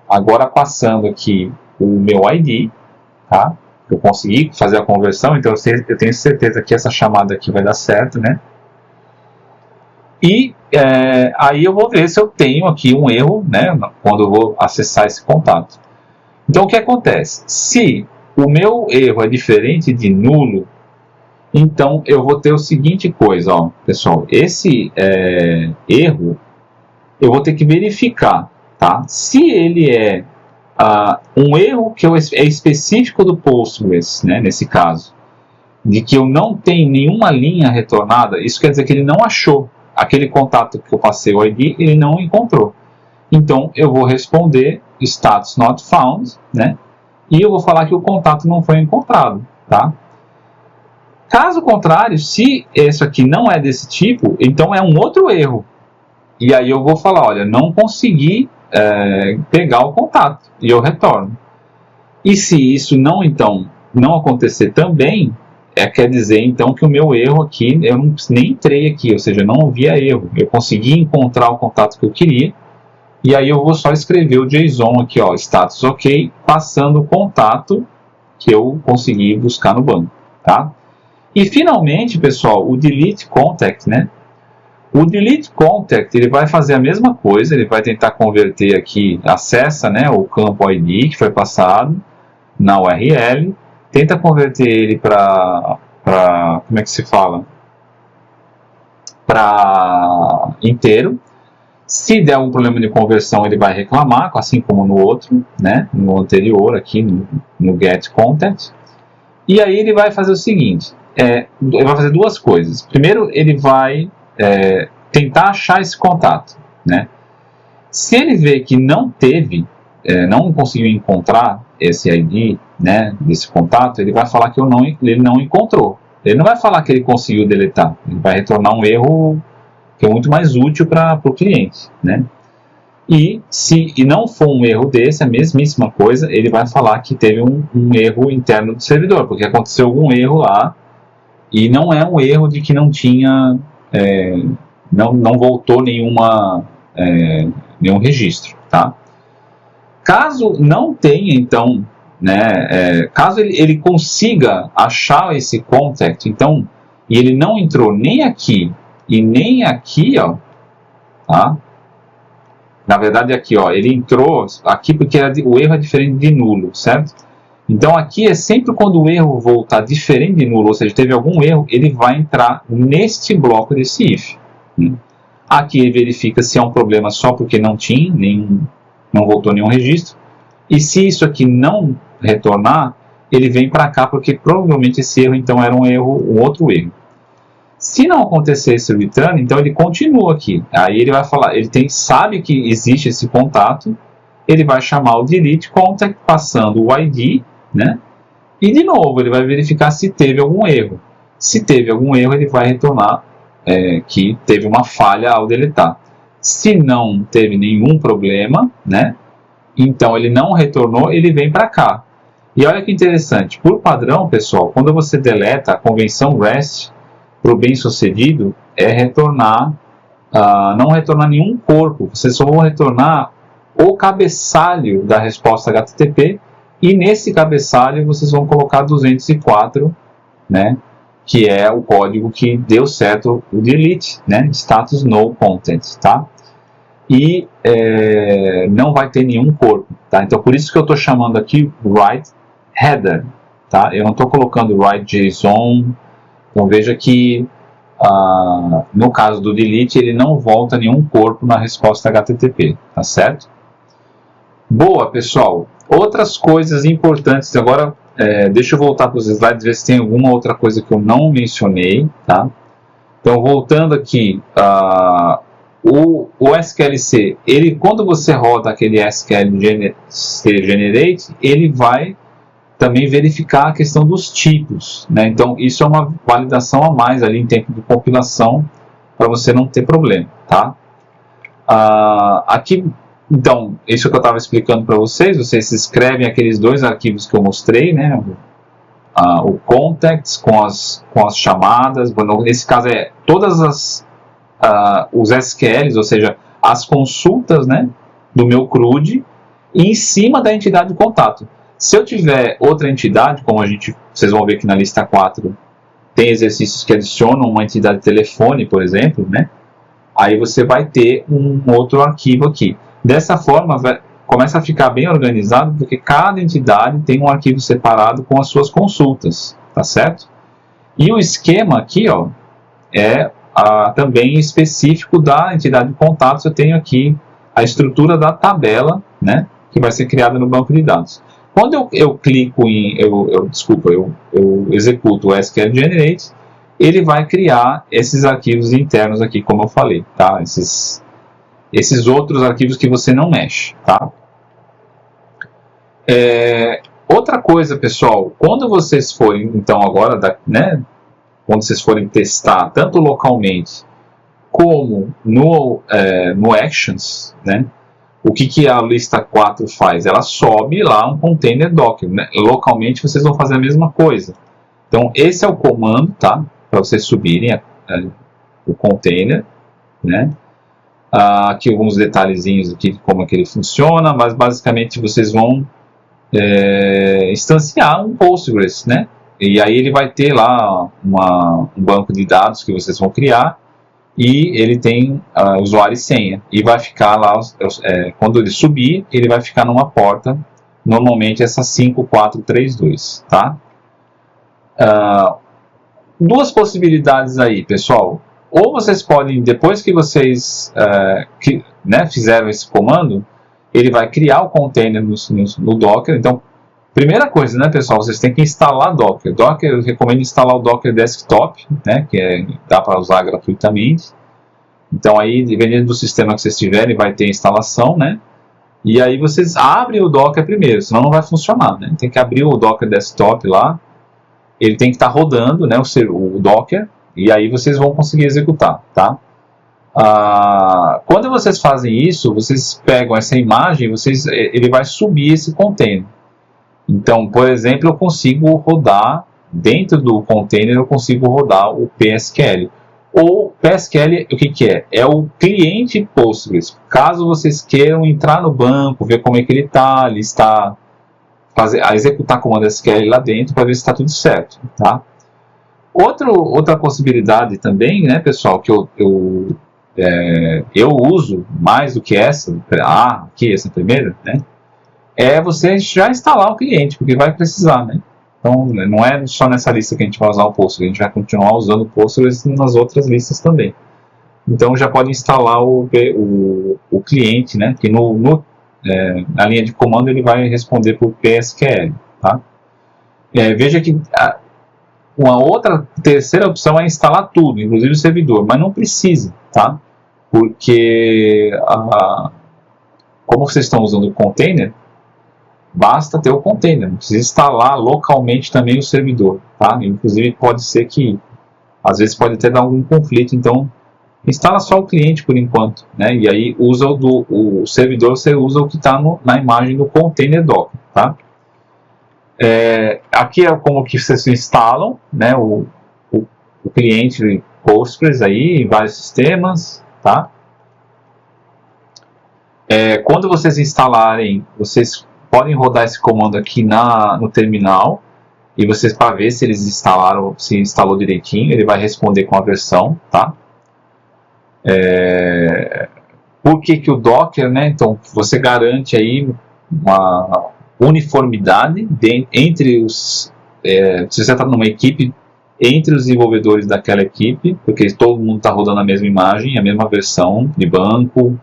agora passando aqui o meu ID, tá? Eu consegui fazer a conversão, então eu tenho certeza que essa chamada aqui vai dar certo, né? E aí eu vou ver se eu tenho aqui um erro, né, quando eu vou acessar esse contato. Então o que acontece? Se o meu erro é diferente de nulo, então eu vou ter o seguinte coisa, ó, pessoal, esse erro eu vou ter que verificar, tá? Se ele é um erro que é específico do Postgres, né, nesse caso, de que eu não tenho nenhuma linha retornada, isso quer dizer que ele não achou aquele contato que eu passei o ID, ele não encontrou. Então eu vou responder status not found, né, e eu vou falar que o contato não foi encontrado, tá? Caso contrário, se isso aqui não é desse tipo, então é um outro erro. E aí eu vou falar, olha, não consegui pegar o contato, e eu retorno. E se isso não, então, não acontecer também, quer dizer então que o meu erro aqui, eu nem entrei aqui, ou seja, não havia erro. Eu consegui encontrar o contato que eu queria, e aí eu vou só escrever o JSON aqui, ó, status ok, passando o contato que eu consegui buscar no banco, tá? E finalmente, pessoal, o delete contact, né? O delete contact, ele vai fazer a mesma coisa, ele vai tentar converter aqui, acessa, né, o campo ID que foi passado na URL, tenta converter ele para, como é que se fala? Para inteiro. Se der algum problema de conversão, ele vai reclamar, assim como no outro, né, no anterior aqui, no get contact. E aí ele vai fazer o seguinte, ele vai fazer duas coisas. Primeiro, ele vai tentar achar esse contato, né? Se ele vê que não teve, não conseguiu encontrar esse ID, né, desse contato, ele vai falar que ele não encontrou. Ele não vai falar que ele conseguiu deletar. Ele vai retornar um erro que é muito mais útil para o cliente, né? E se não for um erro desse, a mesmíssima coisa, ele vai falar que teve um erro interno do servidor, porque aconteceu algum erro lá, e não é um erro de que não tinha, não voltou nenhum registro, tá? Caso não tenha, então, né, caso ele consiga achar esse contact, então, e ele não entrou nem aqui e nem aqui, ó, tá? Na verdade aqui, ó, ele entrou aqui porque o erro é diferente de nulo, certo? Então aqui é sempre quando o erro voltar diferente de nulo, ou seja, teve algum erro, ele vai entrar neste bloco desse if. Aqui ele verifica se é um problema só porque não tinha, não voltou nenhum registro. E se isso aqui não retornar, ele vem para cá porque provavelmente esse erro então era um outro erro. Se não acontecer esse return, então ele continua aqui. Aí ele vai falar, sabe que existe esse contato, ele vai chamar o delete contact passando o ID, né? E de novo ele vai verificar se teve algum erro. Se teve algum erro, ele vai retornar que teve uma falha ao deletar. Se não teve nenhum problema, né? Então ele não retornou, ele vem para cá. E olha que interessante, por padrão, pessoal, quando você deleta a convenção REST para o bem-sucedido, retornar, não retornar nenhum corpo, vocês só vão retornar o cabeçalho da resposta HTTP, e nesse cabeçalho vocês vão colocar 204, né, que é o código que deu certo o delete, né, status no content, tá? E não vai ter nenhum corpo, tá? Então por isso que eu estou chamando aqui write header, tá? Eu não estou colocando write JSON. Então veja que no caso do delete ele não volta nenhum corpo na resposta HTTP, tá certo? Boa, pessoal. Outras coisas importantes, agora deixa eu voltar para os slides, ver se tem alguma outra coisa que eu não mencionei, tá? Então voltando aqui, o SQLC, quando você roda aquele SQL Generate, ele vai também verificar a questão dos tipos, né? Então isso é uma validação a mais ali em tempo de compilação para você não ter problema, tá? Aqui, então, isso que eu estava explicando para vocês escrevem aqueles dois arquivos que eu mostrei, né? O contacts com as chamadas, nesse caso todas os SQLs, ou seja, as consultas, né, do meu CRUD, e em cima da entidade de contato. Se eu tiver outra entidade, como vocês vão ver aqui na lista 4, tem exercícios que adicionam uma entidade de telefone, por exemplo, né? Aí você vai ter um outro arquivo aqui. Dessa forma, começa a ficar bem organizado, porque cada entidade tem um arquivo separado com as suas consultas, tá certo? E o esquema aqui, ó, também específico da entidade de contatos. Eu tenho aqui a estrutura da tabela, né, que vai ser criada no banco de dados. Quando eu clico eu executo o SQL Generate, ele vai criar esses arquivos internos aqui, como eu falei, tá? Esses outros arquivos que você não mexe, tá? Outra coisa, pessoal, quando vocês forem, então agora, né, quando vocês forem testar, tanto localmente como no Actions, né, o que a lista 4 faz? Ela sobe lá um container Docker, né? Localmente vocês vão fazer a mesma coisa. Então esse é o comando, tá? Para vocês subirem o container, né? Aqui alguns detalhezinhos aqui de como é que ele funciona, mas basicamente vocês vão instanciar um Postgres, né? E aí ele vai ter lá um banco de dados que vocês vão criar, e ele tem usuário e senha, e vai ficar lá, quando ele subir, ele vai ficar numa porta, normalmente essa 5432, tá? Duas possibilidades aí, pessoal. Ou vocês podem, depois que vocês fizeram esse comando, ele vai criar o container no Docker. Então, primeira coisa, né, pessoal, vocês têm que instalar Docker. Docker, eu recomendo instalar o Docker Desktop, né, que dá para usar gratuitamente. Então, aí, dependendo do sistema que vocês tiverem, vai ter instalação, né? E aí vocês abrem o Docker primeiro, senão não vai funcionar, né? Tem que abrir o Docker Desktop lá. Ele tem que estar rodando, né, o Docker, e aí vocês vão conseguir executar, tá? Quando vocês fazem isso, vocês pegam essa imagem, ele vai subir esse container. Então, por exemplo, eu consigo rodar, dentro do container, eu consigo rodar o PSQL. O PSQL, o que é? É o cliente Postgres. Caso vocês queiram entrar no banco, ver como é que ele está, executar comando SQL lá dentro para ver se está tudo certo, tá? Outra possibilidade também, né, pessoal, que eu uso mais do que essa, aqui essa primeira, né, é você já instalar o cliente, porque vai precisar, né? Então, não é só nessa lista que a gente vai usar o Postgres, a gente vai continuar usando o Postgres nas outras listas também. Então, já pode instalar o cliente, né, que na linha de comando ele vai responder por PSQL, tá? Veja que uma terceira opção é instalar tudo, inclusive o servidor, mas não precisa, tá? Porque como vocês estão usando o container, basta ter o container, não precisa instalar localmente também o servidor, tá? Inclusive pode ser que às vezes pode ter algum conflito, então instala só o cliente por enquanto, né? E aí usa o servidor, você usa o que está na imagem do container Docker, tá? Aqui é como que vocês instalam, né, o cliente Postgres aí em vários sistemas, tá? Quando vocês instalarem, vocês podem rodar esse comando aqui no terminal, e vocês, para ver se eles se instalou direitinho, ele vai responder com a versão, tá? Por que o Docker, né? Então, você garante aí uma uniformidade entre se você está numa equipe, entre os desenvolvedores daquela equipe, porque todo mundo está rodando a mesma imagem, a mesma versão de banco,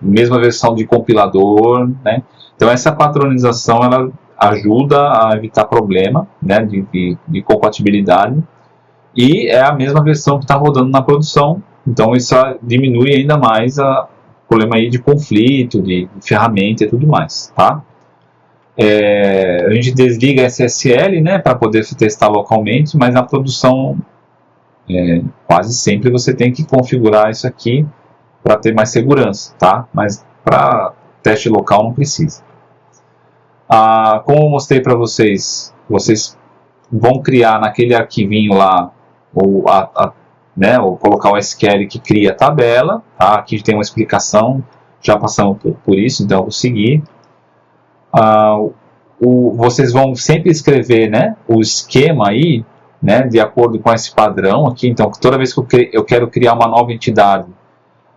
mesma versão de compilador, né? Então essa padronização ela ajuda a evitar problema, né, de compatibilidade, e é a mesma versão que está rodando na produção, então isso diminui ainda mais o problema aí de conflito, de ferramenta e tudo mais, tá? A gente desliga SSL, né, para poder se testar localmente, mas na produção quase sempre você tem que configurar isso aqui para ter mais segurança, tá? Mas para teste local não precisa. Como eu mostrei para vocês, vocês vão criar naquele arquivinho lá, ou colocar o SQL que cria a tabela, tá? Aqui tem uma explicação, já passamos por isso, então eu vou seguir. Vocês vão sempre escrever, né, o esquema aí, né, de acordo com esse padrão aqui. Então, toda vez que eu quero criar uma nova entidade,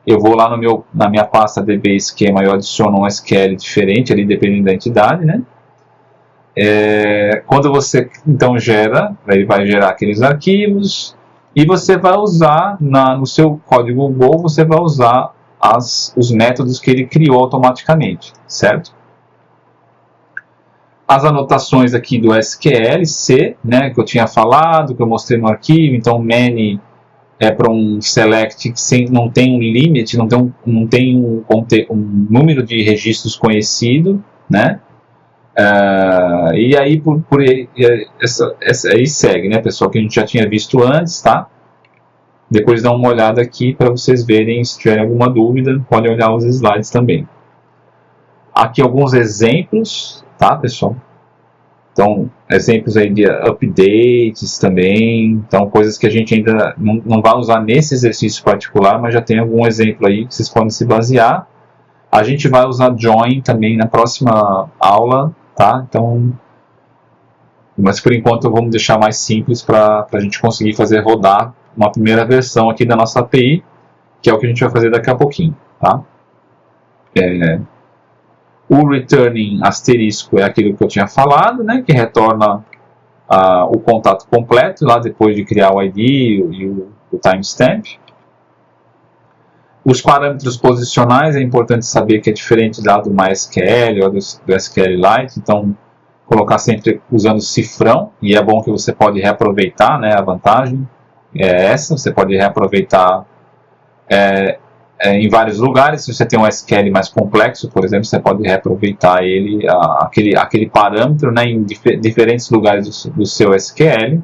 eu vou lá na minha pasta DB esquema e eu adiciono um SQL diferente ali, dependendo da entidade, né? Quando você então gera, ele vai gerar aqueles arquivos, e você vai usar no seu código Go, você vai usar os métodos que ele criou automaticamente, certo? As anotações aqui do SQL, C, né, que eu tinha falado, que eu mostrei no arquivo. Então, many é para um select que não tem um limit, não tem um número de registros conhecido, né? E aí aí segue, né, pessoal, que a gente já tinha visto antes, tá? Depois dá uma olhada aqui para vocês verem, se tiverem alguma dúvida, podem olhar os slides também. Aqui alguns exemplos, tá, pessoal? Então, exemplos aí de updates também, então coisas que a gente ainda não vai usar nesse exercício particular, mas já tem algum exemplo aí que vocês podem se basear. A gente vai usar join também na próxima aula, tá? Então, mas por enquanto vamos deixar mais simples para a gente conseguir fazer rodar uma primeira versão aqui da nossa API, que é o que a gente vai fazer daqui a pouquinho, tá? O returning asterisco é aquilo que eu tinha falado, né? Que retorna o contato completo, lá depois de criar o ID e o timestamp. Os parâmetros posicionais é importante saber que é diferente do MySQL ou do SQLite, então colocar sempre usando cifrão, e é bom que você pode reaproveitar, né? A vantagem é essa, você pode reaproveitar em vários lugares. Se você tem um SQL mais complexo, por exemplo, você pode reaproveitar ele, aquele parâmetro, né, em diferentes lugares do seu SQL.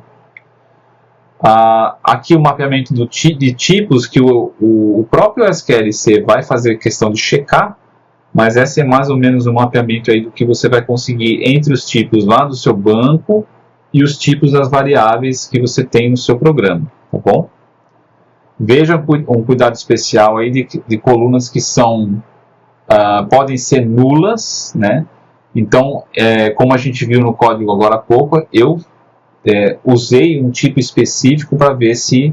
Aqui o mapeamento de tipos que o próprio SQLC vai fazer questão de checar, mas esse é mais ou menos o mapeamento aí do que você vai conseguir entre os tipos lá do seu banco e os tipos das variáveis que você tem no seu programa, tá bom? Veja um cuidado especial aí de colunas que podem ser nulas, né? Então, como a gente viu no código agora há pouco, eu usei um tipo específico para ver se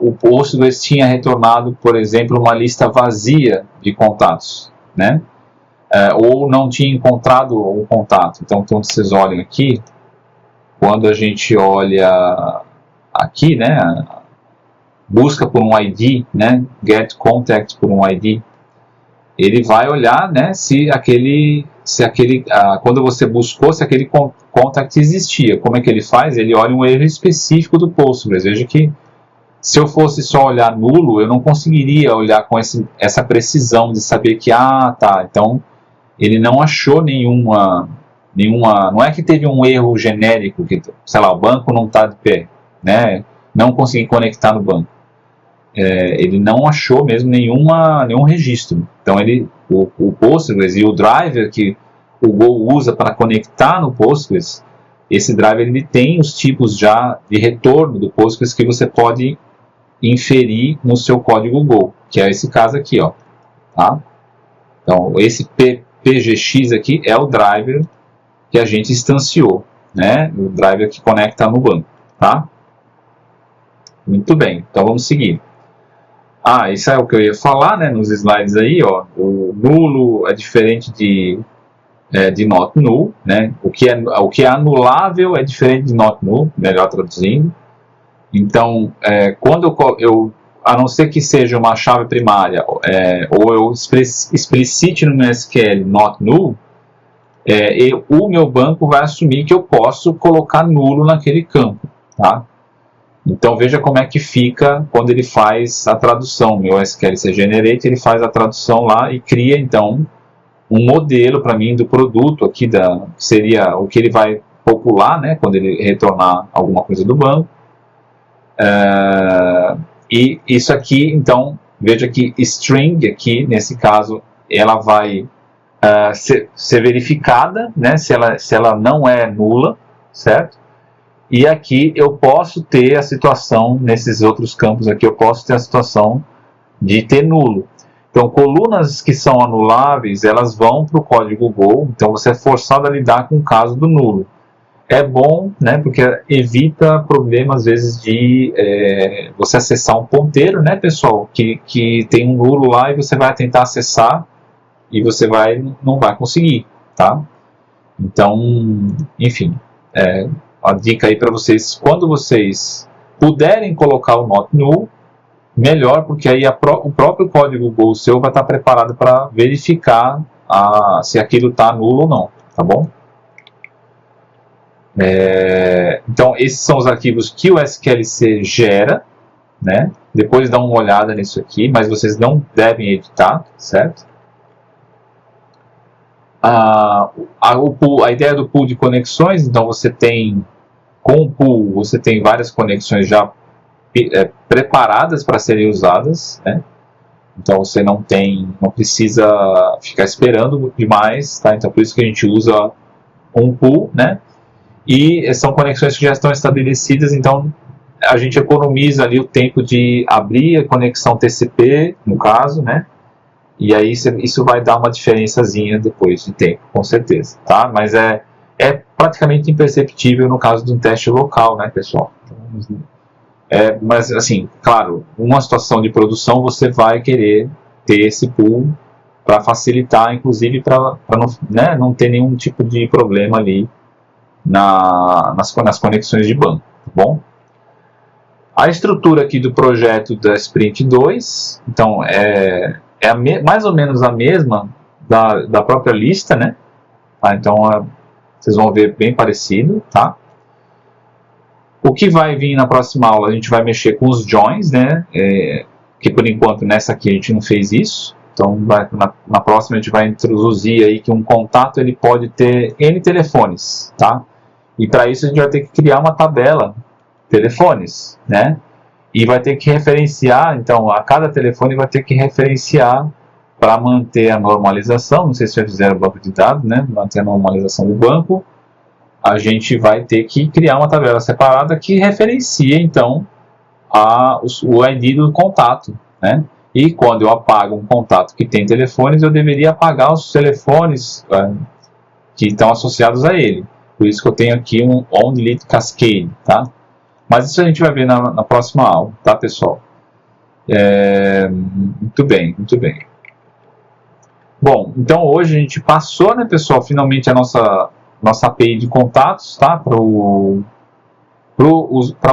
o Postgres tinha retornado, por exemplo, uma lista vazia de contatos, né? Ou não tinha encontrado um contato. Então, quando vocês olham aqui, quando a gente olha aqui, né? Busca por um ID, né? Get contact por um ID, ele vai olhar, né? Se aquele quando você buscou, se aquele contact existia. Como é que ele faz? Ele olha um erro específico do Postgres. Veja que se eu fosse só olhar nulo, eu não conseguiria olhar com essa precisão de saber que, tá, então ele não achou nenhuma, não é que teve um erro genérico, que, sei lá, o banco não está de pé, né? Não consegui conectar no banco. Ele não achou mesmo nenhum registro. Então o Postgres e o driver que o Go usa para conectar no Postgres, esse driver ele tem os tipos já de retorno do Postgres que você pode inferir no seu código Go, que é esse caso aqui, ó, tá? Então esse PGX aqui é o driver que a gente instanciou, né? O driver que conecta no banco, tá? Muito bem, então vamos seguir. Isso é o que eu ia falar, né, nos slides aí, ó. O nulo é diferente de not null, né? O que é anulável é diferente de not null, melhor traduzindo. Então, quando a não ser que seja uma chave primária, ou eu explicite no meu SQL not null, o meu banco vai assumir que eu posso colocar nulo naquele campo, tá? Então veja como é que fica quando ele faz a tradução. Meu SQLC Generate, ele faz a tradução lá e cria então um modelo para mim do produto aqui, que seria o que ele vai popular, né, quando ele retornar alguma coisa do banco. E isso aqui, então, veja que string aqui, nesse caso, ela vai ser verificada, né, se ela não é nula, certo? E aqui eu posso ter a situação, nesses outros campos aqui, eu posso ter a situação de ter nulo. Então, colunas que são anuláveis, elas vão para o código Go, então você é forçado a lidar com o caso do nulo. É bom, né, porque evita problemas, às vezes, de você acessar um ponteiro, né, pessoal, que tem um nulo lá e você vai tentar acessar e você não vai conseguir, tá? Então, enfim, a dica aí para vocês, quando vocês puderem colocar o not null, melhor, porque aí o próprio código Go seu vai estar preparado para verificar se aquilo está nulo ou não, tá bom? Então, esses são os arquivos que o SQLC gera, né? Depois dá uma olhada nisso aqui, mas vocês não devem editar, certo? A ideia do pool de conexões, então você tem, com o pool, você tem várias conexões já preparadas para serem usadas, né? Então você não precisa ficar esperando demais, tá? Então por isso que a gente usa um pool, né? E são conexões que já estão estabelecidas, então a gente economiza ali o tempo de abrir a conexão TCP, no caso, né? E aí isso vai dar uma diferençazinha depois de tempo, com certeza, tá? Mas é praticamente imperceptível no caso de um teste local, né, pessoal? Mas, assim, claro, uma situação de produção você vai querer ter esse pool para facilitar, inclusive para não ter nenhum tipo de problema ali nas conexões de banco, tá bom? A estrutura aqui do projeto da Sprint 2, então, mais ou menos a mesma da própria lista, né? Tá? Então, vocês vão ver bem parecido, tá? O que vai vir na próxima aula, a gente vai mexer com os joins, né? Que por enquanto nessa aqui a gente não fez isso. Então, na próxima a gente vai introduzir aí que um contato ele pode ter N telefones, tá? E para isso a gente vai ter que criar uma tabela telefones, né? E vai ter que referenciar, então, a cada telefone vai ter que referenciar para manter a normalização. Não sei se já fizeram banco de dados, né? Manter a normalização do banco. A gente vai ter que criar uma tabela separada que referencia, então, o ID do contato, né? E quando eu apago um contato que tem telefones, eu deveria apagar os telefones que estão associados a ele. Por isso que eu tenho aqui um on-delete cascade, tá? Mas isso a gente vai ver na próxima aula, tá, pessoal? Muito bem, muito bem. Bom, então hoje a gente passou, né, pessoal, finalmente a nossa API de contatos, tá? Para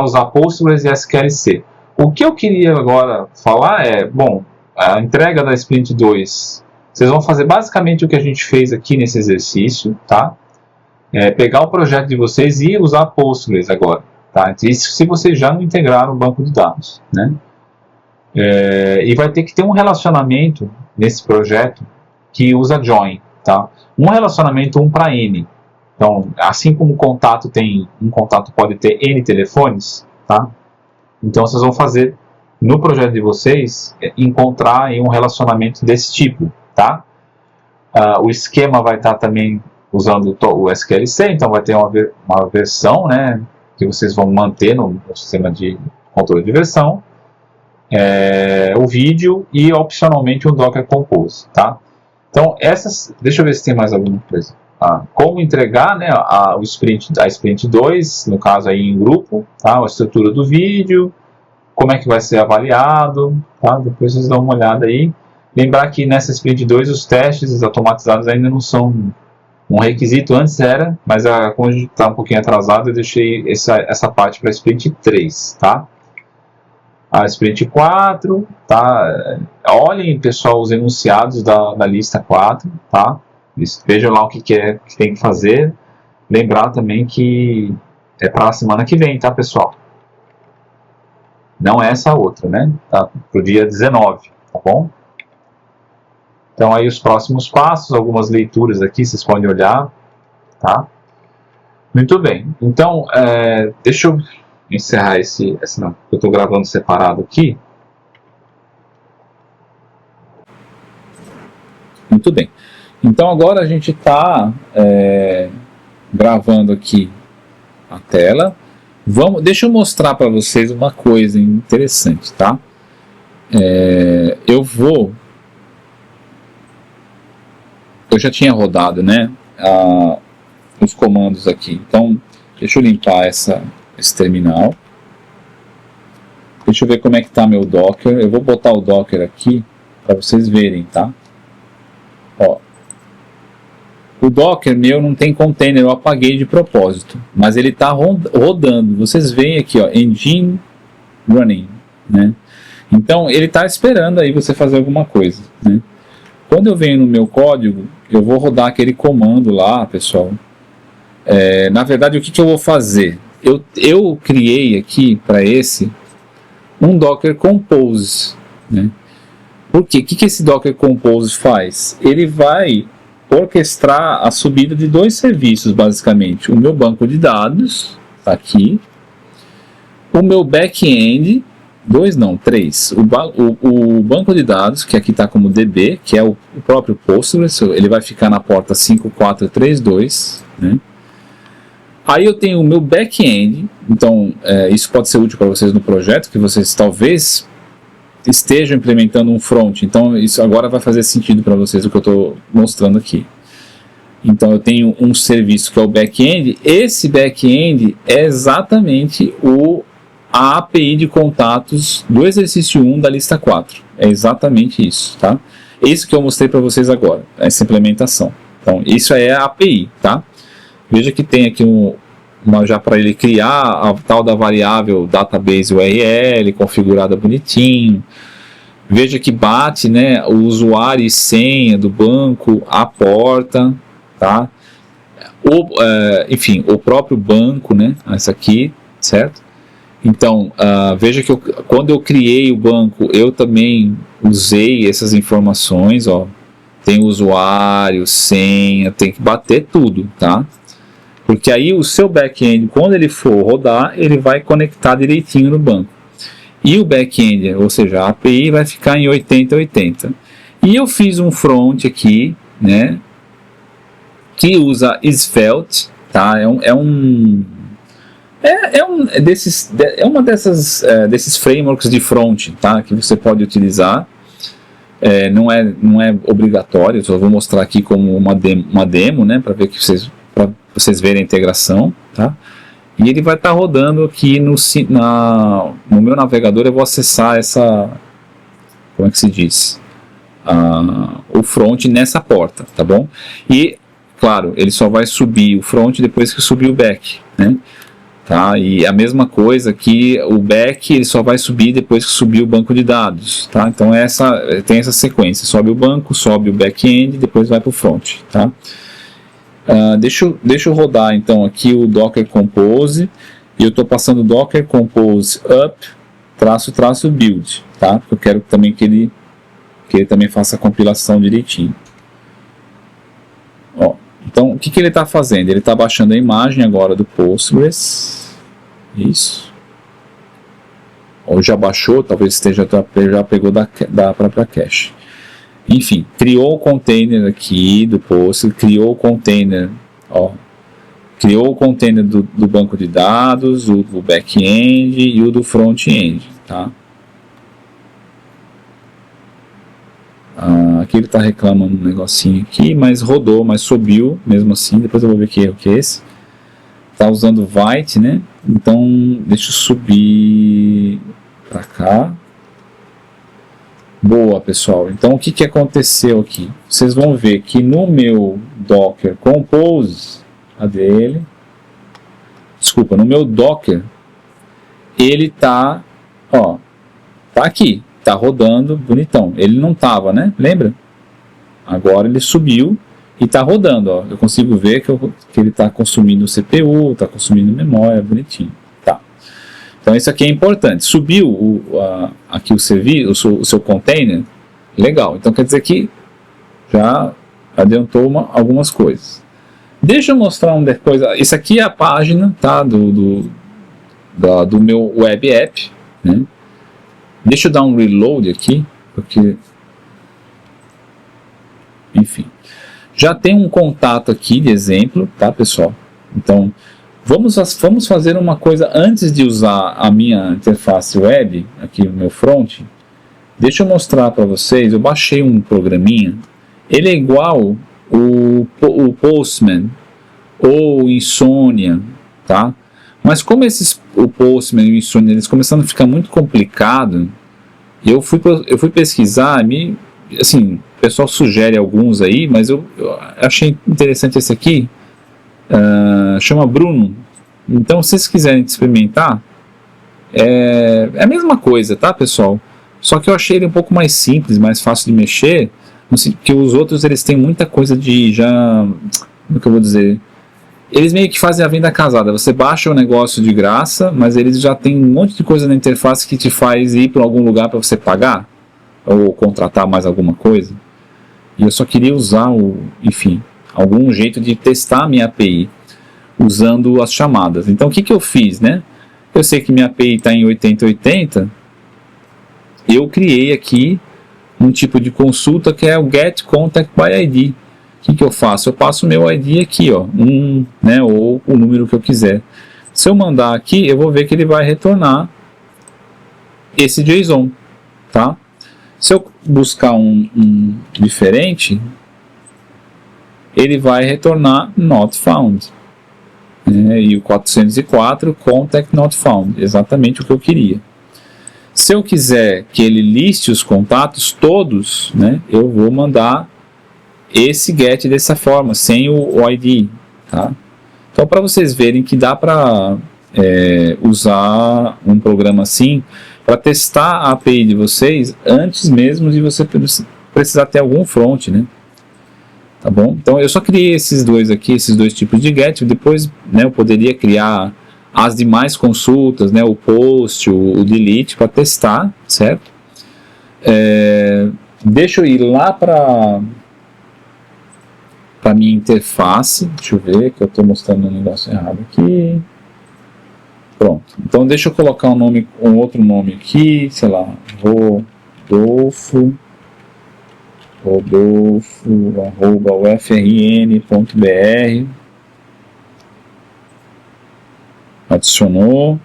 usar Postgres e SQLC. O que eu queria agora falar bom, a entrega da Sprint 2, vocês vão fazer basicamente o que a gente fez aqui nesse exercício, tá? Pegar o projeto de vocês e usar Postgres agora, tá? Isso se vocês já não integraram o banco de dados, né? E vai ter que ter um relacionamento nesse projeto que usa join, tá? Um relacionamento 1 para N. Então, assim como um contato pode ter N telefones, tá? Então, vocês vão fazer, no projeto de vocês, encontrar um relacionamento desse tipo, tá? O esquema vai estar também usando o SQLC, então vai ter uma versão, né, que vocês vão manter no sistema de controle de versão, o vídeo e, opcionalmente, o Docker Compose, tá? Então, deixa eu ver se tem mais alguma coisa. Como entregar, né, a Sprint 2, no caso aí em grupo, tá? A estrutura do vídeo, como é que vai ser avaliado, tá? Depois vocês dão uma olhada aí. Lembrar que nessa Sprint 2 os testes automatizados ainda não são um requisito, antes era, mas como a gente está um pouquinho atrasado, eu deixei essa parte para a Sprint 3, tá? A Sprint 4, tá? Olhem, pessoal, os enunciados da lista 4, tá? Vejam lá o que tem que fazer. Lembrar também que é para a semana que vem, tá, pessoal? Não é essa outra, né? Tá para o dia 19, tá bom? Então aí os próximos passos, algumas leituras aqui, vocês podem olhar, tá? Muito bem. Então, deixa eu encerrar não, eu estou gravando separado aqui. Muito bem. Então agora a gente está gravando aqui a tela. Deixa eu mostrar para vocês uma coisa interessante, tá? Eu já tinha rodado, né, os comandos aqui. Então, deixa eu limpar esse terminal. Deixa eu ver como é que está meu Docker. Eu vou botar o Docker aqui para vocês verem, tá? Ó, o Docker meu não tem container, eu apaguei de propósito, mas ele está rodando. Vocês veem aqui, ó, engine running, né? Então ele está esperando aí você fazer alguma coisa, né? Quando eu venho no meu código, eu vou rodar aquele comando lá, pessoal. Na verdade, o que eu vou fazer? Eu criei aqui para esse um Docker Compose, né? Por quê? O que esse Docker Compose faz? Ele vai orquestrar a subida de 2 serviços, basicamente. O meu banco de dados, está aqui. o meu back-end, 2 não, 3, o banco de dados, que aqui está como DB, que é o próprio Postgres, ele vai ficar na porta 5432, né? Aí eu tenho o meu back-end, então isso pode ser útil para vocês no projeto, que vocês talvez estejam implementando um front, então isso agora vai fazer sentido para vocês o que eu estou mostrando aqui. Então eu tenho um serviço que é o back-end, esse back-end é exatamente a API de contatos do exercício 1 da lista 4, é exatamente isso, tá? É isso que eu mostrei para vocês agora, essa implementação. Então isso é a API, tá? Veja que tem aqui já para ele criar a tal da variável database URL configurada bonitinho. Veja que bate, né, o usuário e senha do banco à porta, tá? Enfim, o próprio banco, né, essa aqui, certo? Então, veja que quando eu criei o banco, eu também usei essas informações, ó. Tem usuário, senha, tem que bater tudo, tá? Porque aí o seu back-end, quando ele for rodar, ele vai conectar direitinho no banco. E o back-end, ou seja, a API vai ficar em 80/80. E eu fiz um front aqui, né, que usa Svelte, tá? Desses frameworks de front, tá? Que você pode utilizar. Não é obrigatório, só vou mostrar aqui como uma demo, né, para ver que vocês verem a integração, tá? E ele vai estar rodando aqui no meu navegador. Eu vou acessar como é que se diz? O front nessa porta, tá bom? E, claro, ele só vai subir o front depois que subir o back, né? Tá? E a mesma coisa que o back, ele só vai subir depois que subir o banco de dados, tá? Então tem essa sequência, sobe o banco, sobe o back-end, depois vai para o front, tá? Deixa eu rodar então aqui o Docker Compose, e eu estou passando Docker Compose up -- build, tá? Porque eu quero também que ele também faça a compilação direitinho. Ó, então o que ele está fazendo? Ele está baixando a imagem agora do Postgres, isso. Ou já baixou, talvez já pegou da própria cache. Enfim, criou o container aqui do Postgres, criou o container, ó, criou o container do banco de dados, o do back-end e o do front-end, tá? Aqui ele está reclamando um negocinho aqui, mas rodou, mas subiu mesmo assim. Depois eu vou ver que erro que é esse. Está usando Vite, né? Então deixa eu subir para cá. Boa, pessoal. Então o que aconteceu aqui? Vocês vão ver que no meu Docker Compose, no meu Docker, ele tá aqui, tá rodando bonitão. Ele não tava, né? Lembra? Agora ele subiu e tá rodando, ó. Eu consigo ver que ele tá consumindo CPU, tá consumindo memória, bonitinho. Então isso aqui é importante. Subiu aqui o seu container, legal. Então quer dizer que já adiantou algumas coisas. Deixa eu mostrar uma coisa. Isso aqui é a página, tá, do meu web app, né? Deixa eu dar um reload aqui, porque, enfim, já tem um contato aqui de exemplo, tá, pessoal? Então vamos fazer uma coisa antes de usar a minha interface web, aqui no meu front. Deixa eu mostrar para vocês, eu baixei um programinha, ele é igual o Postman ou o Insomnia, tá? Mas como o Postman e o Insomnia, eles começaram a ficar muito complicado, eu fui pesquisar, assim, o pessoal sugere alguns aí, mas eu achei interessante esse aqui. Chama Bruno. Então, se vocês quiserem experimentar, é a mesma coisa, tá, pessoal? Só que eu achei ele um pouco mais simples, mais fácil de mexer, porque os outros eles têm muita coisa como que eu vou dizer? Eles meio que fazem a venda casada. Você baixa o negócio de graça, mas eles já tem um monte de coisa na interface que te faz ir para algum lugar para você pagar ou contratar mais alguma coisa. E eu só queria usar enfim, algum jeito de testar a minha API usando as chamadas. Então o que eu fiz, né? Eu sei que minha API está em 8080. Eu criei aqui um tipo de consulta que é o Get Contact by ID. O que eu faço? Eu passo o meu ID aqui, ó, né, ou o número que eu quiser. Se eu mandar aqui, eu vou ver que ele vai retornar esse JSON, tá? Se eu buscar um diferente, ele vai retornar Not Found. E o 404, Contact Not Found, exatamente o que eu queria. Se eu quiser que ele liste os contatos todos, né, eu vou mandar esse get dessa forma, sem o ID. Tá? Então, para vocês verem que dá para usar um programa assim para testar a API de vocês antes mesmo de você precisar ter algum front, né? Tá bom? Então, eu só criei esses dois aqui, esses dois tipos de get. Depois, né, eu poderia criar as demais consultas, né, o post, o delete, para testar, certo? Deixa eu ir lá para minha interface. Deixa eu ver que eu estou mostrando um negócio errado aqui. Pronto. Então, deixa eu colocar um outro nome aqui, sei lá, rodolfo@ufrn.br. Adicionou.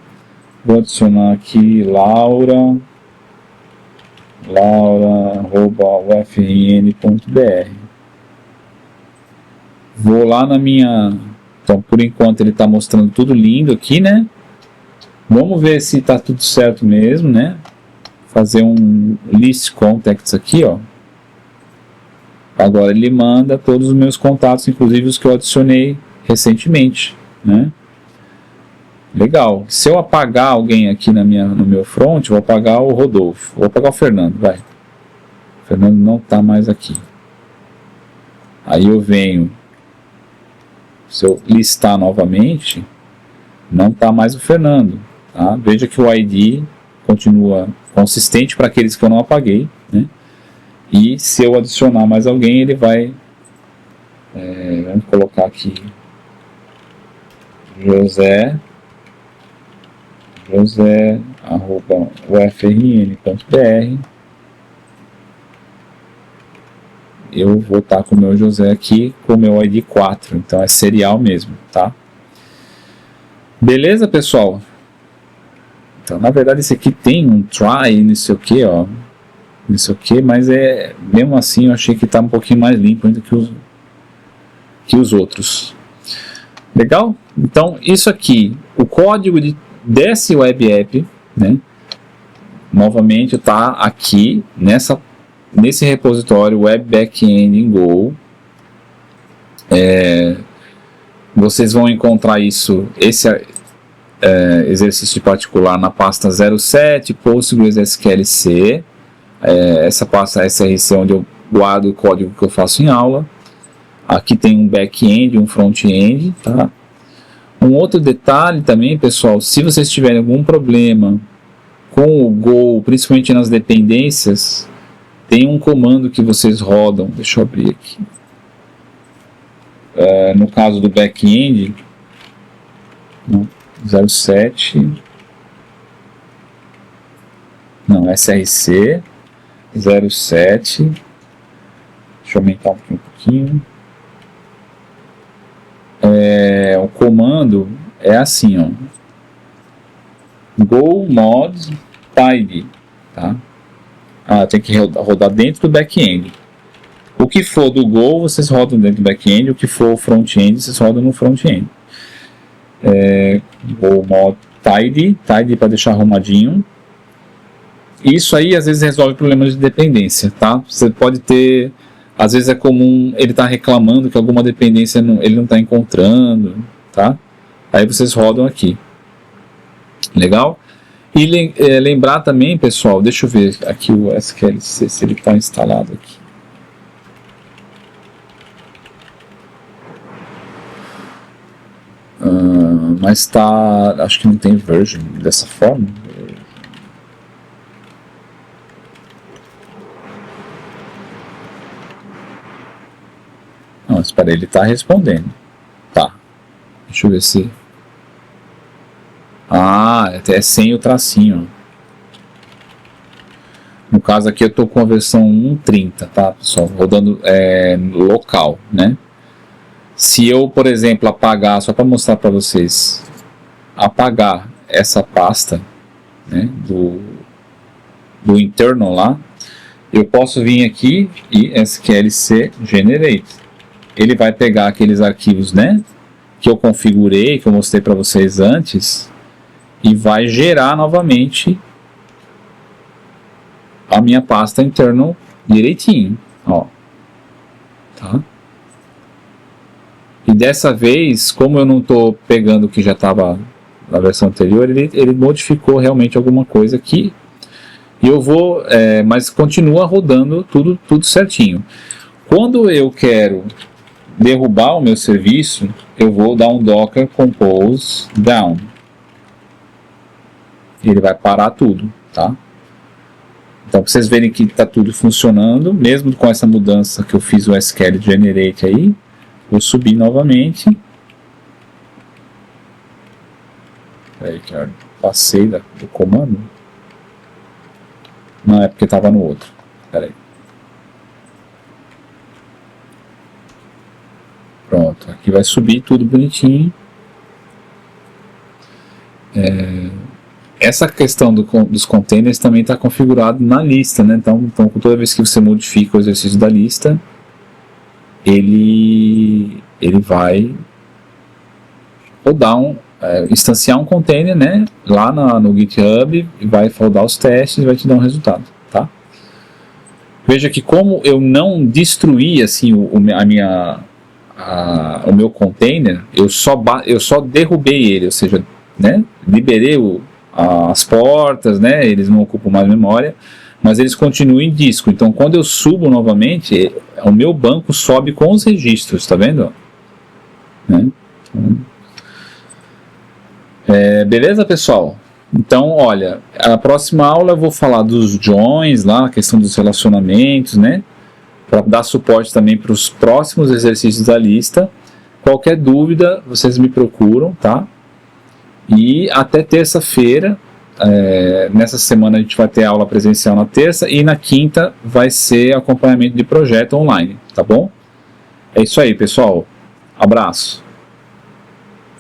Vou adicionar aqui laura@ufrn.br. Vou lá na minha... Então, por enquanto, ele está mostrando tudo lindo aqui, né? Vamos ver se está tudo certo mesmo, né? Fazer um list contacts aqui, ó. Agora ele manda todos os meus contatos, inclusive os que eu adicionei recentemente, né? Legal. Se eu apagar alguém aqui no meu front, vou apagar o Rodolfo. Vou apagar o Fernando, vai. O Fernando não está mais aqui. Aí eu venho. Se eu listar novamente, não está mais o Fernando. Tá? Veja que o ID continua consistente para aqueles que eu não apaguei, né? E se eu adicionar mais alguém, ele vai... vamos colocar aqui José@ufrn.br. Eu vou estar com o meu José aqui com o meu ID 4, então é serial mesmo, tá? Beleza, pessoal? Então, na verdade, esse aqui tem um try, não sei o que, ó, não sei o que, mas mesmo assim eu achei que está um pouquinho mais limpo ainda que os outros. Legal? Então, isso aqui, o código desse web app, né, novamente está aqui nesse repositório Web Backend in Go. Vocês vão encontrar esse exercício particular na pasta 07 PostgreSQL-C. Essa pasta SRC onde eu guardo o código que eu faço em aula. Aqui tem um back-end, um front-end, tá? Um outro detalhe também, pessoal, se vocês tiverem algum problema com o Go, principalmente nas dependências, tem um comando que vocês rodam, deixa eu abrir aqui. No caso do back-end, 07, não, SRC 07, deixa eu aumentar um pouquinho. O comando é assim, ó, go mod tidy, tá? Tem que rodar dentro do back-end. O que for do Go, vocês rodam dentro do back-end. O que for front-end, vocês rodam no front-end. Go mod tidy para deixar arrumadinho. Isso aí às vezes resolve problemas de dependência, tá? Você pode ter, às vezes é comum ele estar reclamando que alguma dependência ele não está encontrando, tá? Aí vocês rodam aqui. Legal? E lembrar também, pessoal, deixa eu ver aqui o SQLC, se ele está instalado aqui. Mas tá, acho que não tem version dessa forma. Não, espera aí, ele está respondendo. Tá. Deixa eu ver se... Ah, é sem o tracinho. No caso aqui eu estou com a versão 1.30, tá, pessoal? Rodando local, né? Se eu, por exemplo, apagar, só para mostrar para vocês, apagar essa pasta, né, do internal lá, eu posso vir aqui e sqlc generate. Ele vai pegar aqueles arquivos, né, que eu configurei, que eu mostrei para vocês antes, e vai gerar novamente a minha pasta internal direitinho, ó, tá? E dessa vez, como eu não estou pegando o que já estava na versão anterior, ele modificou realmente alguma coisa aqui. E eu vou, mas continua rodando tudo certinho. Quando eu quero derrubar o meu serviço, eu vou dar um docker compose down. Ele vai parar tudo, tá? Então, para vocês verem que está tudo funcionando, mesmo com essa mudança que eu fiz o SQL generate aí, vou subir novamente. Peraí, que eu passei do comando. Não, é porque estava no outro. Peraí. Pronto, aqui vai subir tudo bonitinho. Essa questão dos containers também está configurado na lista, né? Então, toda vez que você modifica o exercício da lista, ele vai rodar instanciar um container, né, lá no GitHub, e vai rodar os testes e vai te dar um resultado, tá? Veja que como eu não destruí assim o meu container, eu só derrubei ele, ou seja, né, liberei as portas, né, eles não ocupam mais memória, mas eles continuam em disco. Então, quando eu subo novamente, o meu banco sobe com os registros, tá vendo? Né? Beleza, pessoal? Então, olha, a próxima aula eu vou falar dos joins lá, a questão dos relacionamentos, né? Para dar suporte também para os próximos exercícios da lista. Qualquer dúvida, vocês me procuram, tá? E até terça-feira, nessa semana a gente vai ter aula presencial na terça e na quinta vai ser acompanhamento de projeto online, tá bom? É isso aí, pessoal. Abraço.